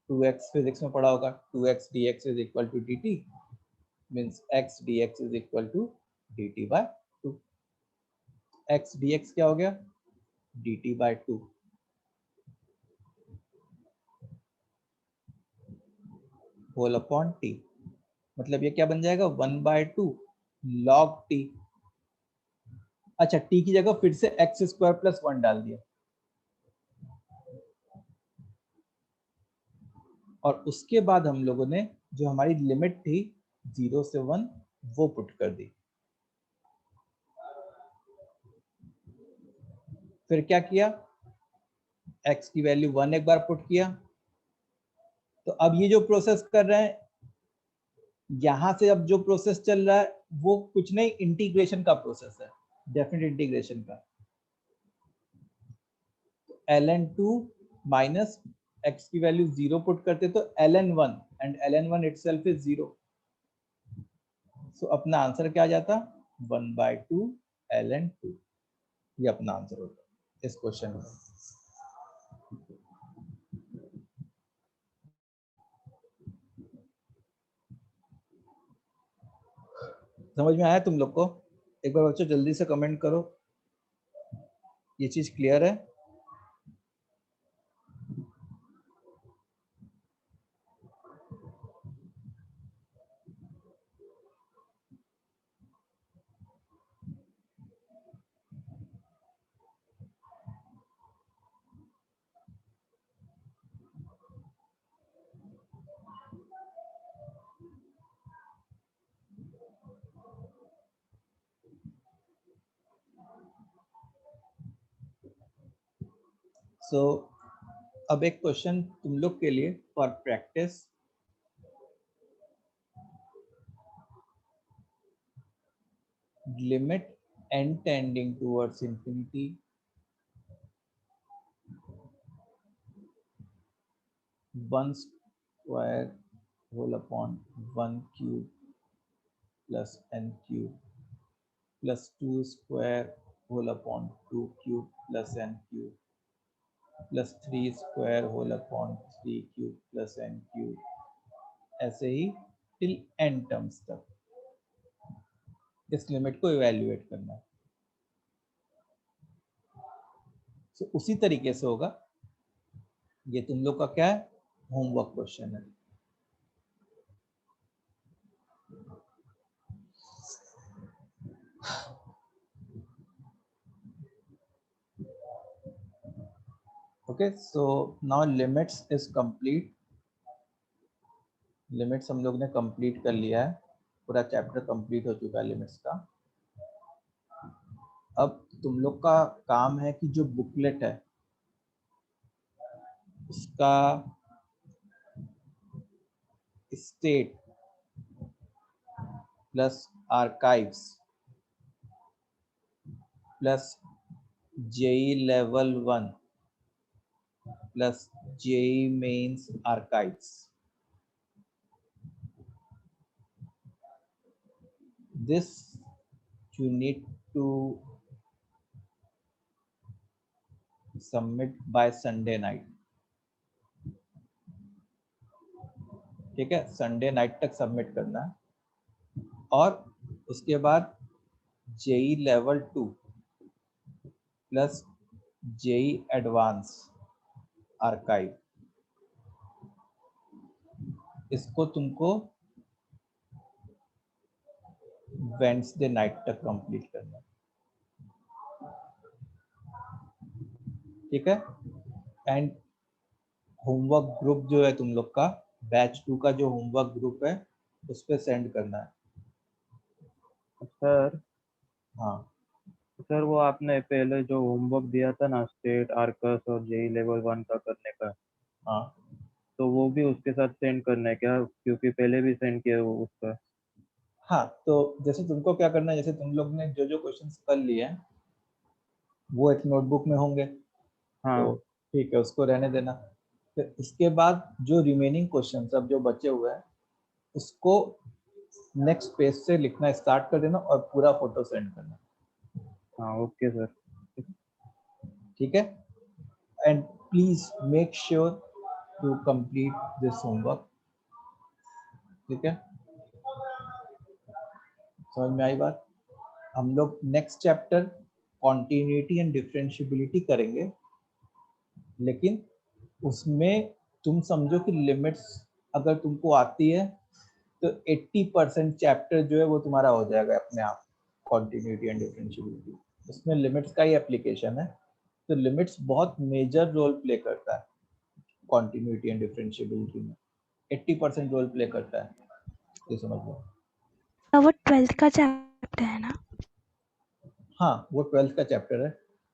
2x physics में पढ़ा होगा, 2x dx is equal to dt, means x dx is equal to dt by 2। x dx क्या हो गया, dt by 2। Whole upon t, मतलब ये क्या बन जाएगा, 1/2 log t। अच्छा, t की जगह फिर से x स्क्वायर प्लस 1 डाल दिया, और उसके बाद हम लोगों ने जो हमारी लिमिट थी 0 से 1 वो पुट कर दी। फिर क्या किया, x की वैल्यू 1 एक बार पुट किया। तो अब ये जो प्रोसेस कर रहे हैं, यहां से अब जो प्रोसेस चल रहा है वो कुछ नहीं, इंटीग्रेशन का प्रोसेस है, डेफिनेट इंटीग्रेशन का। ln2 माइनस x की वैल्यू 0 पुट करते तो ln1 and ln1 itself is 0। सो अपना आंसर क्या आ जाता, 1/2 ln2। ये अपना आंसर होता इस क्वेश्चन का। समझ में आया तुम लोग को? एक बार बच्चों जल्दी से कमेंट करो, ये चीज क्लियर है? सो अब एक क्वेश्चन तुम लोग के लिए for practice. Limit n tending towards infinity one square whole upon 1 cube plus n cube plus 2 square whole upon 2 cube plus n cube plus 3 square whole upon 3 cube plus n cube, ऐसे ही till n terms तक इस लिमिट को evaluate करना है। तो उसी तरीके से होगा। ये तुम लोग का क्या है, होमवर्क क्वेश्चन है। Okay, so now limits is complete. Limits हम लोग ने कंप्लीट कर लिया है, पूरा चैप्टर कंप्लीट हो चुका है लिमिट्स का। अब तुम लोग का काम है कि जो बुकलेट है उसका state plus archives plus JEE level 1 plus JEE Mains archives, this you need to submit by Sunday night। ठीक है, संडे नाइट तक सबमिट करना है। और उसके बाद JEE level 2 plus JEE Advanced archive, इसको तुमको वेडनेसडे नाइट तक कंप्लीट करना है। ठीक है, एंड होमवर्क ग्रुप जो है तुम लोग का, बैच 2 का जो होमवर्क ग्रुप है उस पर सेंड करना है। सर हाँ सर, वो आपने पहले जो होमवर्क दिया था ना, स्टेट, आर्कस और जेई लेवल 1 का करने का, हाँ तो वो भी उसके साथ सेंड करना है क्या? क्योंकि पहले भी सेंड किया वो उसका। हाँ, तो जैसे तुमको क्या करना है, जैसे तुम लोग ने जो जो क्वेश्चंस कर लिए हैं वो एक नोटबुक में होंगे, तो हाँ ठीक है उसको रहने देना। फिर इसके बाद जो रिमेनिंग क्वेश्चंस अब जो बचे हुए हैं उसको नेक्स्ट पेज से लिखना स्टार्ट कर देना और पूरा फोटो सेंड करना। हाँ, ओके सर। ठीक है, and please make sure to complete this homework. ठीक है, समझ में आई बात? हम लोग next chapter continuity and differentiability करेंगे, लेकिन उसमें तुम समझो कि लिमिट्स अगर तुमको आती है तो 80% चैप्टर जो है वो तुम्हारा हो जाएगा अपने आप, कॉन्टिन्यूटी एंड डिफरेंशिएबिलिटी। उसमें लिमिट्स का ही एप्लीकेशन है, तो लिमिट्स बहुत मेजर रोल प्ले करता है कॉन्टिन्यूटी एंड डिफरेंशिएबिलिटी में, 80% रोल प्ले करता है, ये समझ लो। वो 12th का चैप्टर है ना? हाँ, वो 12th का चैप्टर है।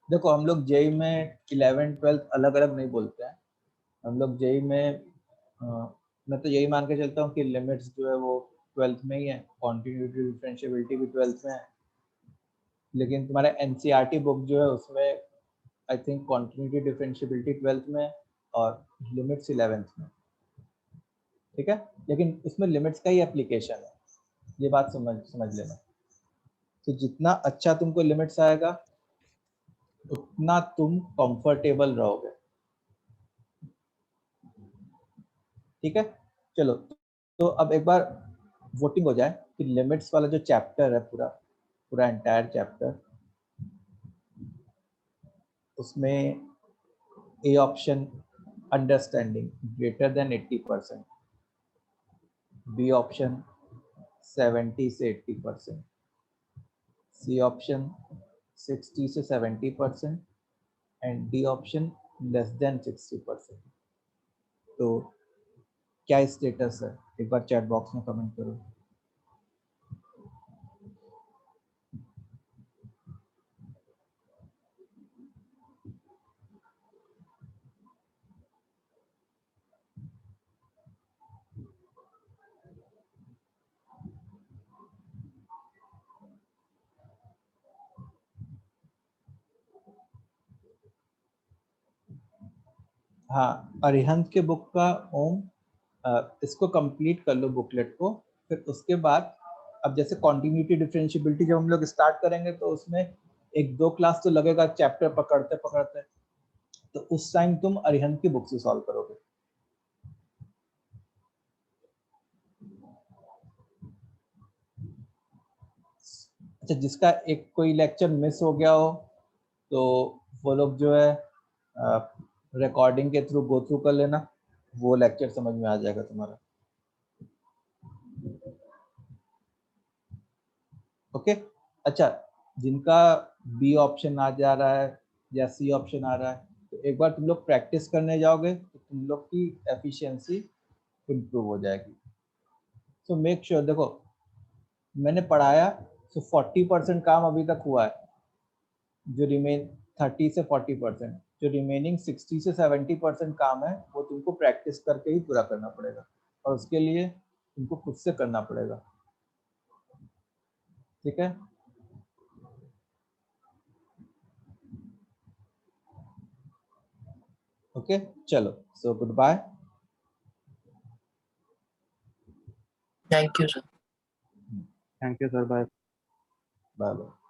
देखो हम लोग जेई में 11 12 अलग अलग नहीं बोलते हैं, हम लोग जेई में मैं तो यही मान के चलता हूँ कि लिमिट्स जो है वो 12th में ही है, कॉन्टिन्यूटी डिफरेंशिएबिलिटी भी 12th में है, लेकिन तुम्हारा एनसीईआरटी बुक जो है उसमें I think continuity differentiability 12th में और लिमिट्स 11th में। ठीक है, लेकिन उसमें लिमिट्स का ही एप्लीकेशन है, ये बात समझ लेना। तो जितना अच्छा तुमको लिमिट्स आएगा उतना तुम कंफर्टेबल रहोगे। ठीक है, चलो तो अब एक बार वोटिंग हो जाए कि लिमिट्स वाला जो चैप्टर है पूरा एंटायर चैप्टर, उसमें A option understanding greater than 80%, B option 70 से 80%, सी ऑप्शन 60 से 70% and D option less than 60%। तो क्या स्टेटस है, एक बार चैट बॉक्स में कमेंट करो। हाँ, अरिहंत के बुक का ओम इसको कंप्लीट कर लो बुकलेट को, फिर उसके बाद अब जैसे कॉन्टिन्यूटी डिफरेंशिएबिलिटी जब हम लोग स्टार्ट करेंगे तो उसमें 1-2 क्लास तो लगेगा चैप्टर पकड़ते पकड़ते, तो उस टाइम तुम अरिहंत की बुक से सॉल्व करोगे। अच्छा, जिसका एक कोई लेक्चर मिस हो गया हो तो वो लोग जो है रिकॉर्डिंग के थ्रू गो थ्रू कर लेना, वो लेक्चर समझ में आ जाएगा तुम्हारा। ओके, अच्छा, जिनका बी ऑप्शन आ जा रहा है या सी ऑप्शन आ रहा है, तो एक बार तुम लोग प्रैक्टिस करने जाओगे तो तुम लोग की एफिशिएंसी इम्प्रूव हो जाएगी। सो मेक श्योर, देखो मैंने पढ़ाया तो 40% काम अभी तक हुआ है, जो रिमेन 30 से 40%, जो रिमेनिंग 60 से 70% काम है वो तुमको प्रैक्टिस करके ही पूरा करना पड़ेगा, और उसके लिए तुमको खुद से करना पड़ेगा। ठीक है, ओके, चलो, so good bye. Thank you sir. Thank you sir, bye. Bye bye.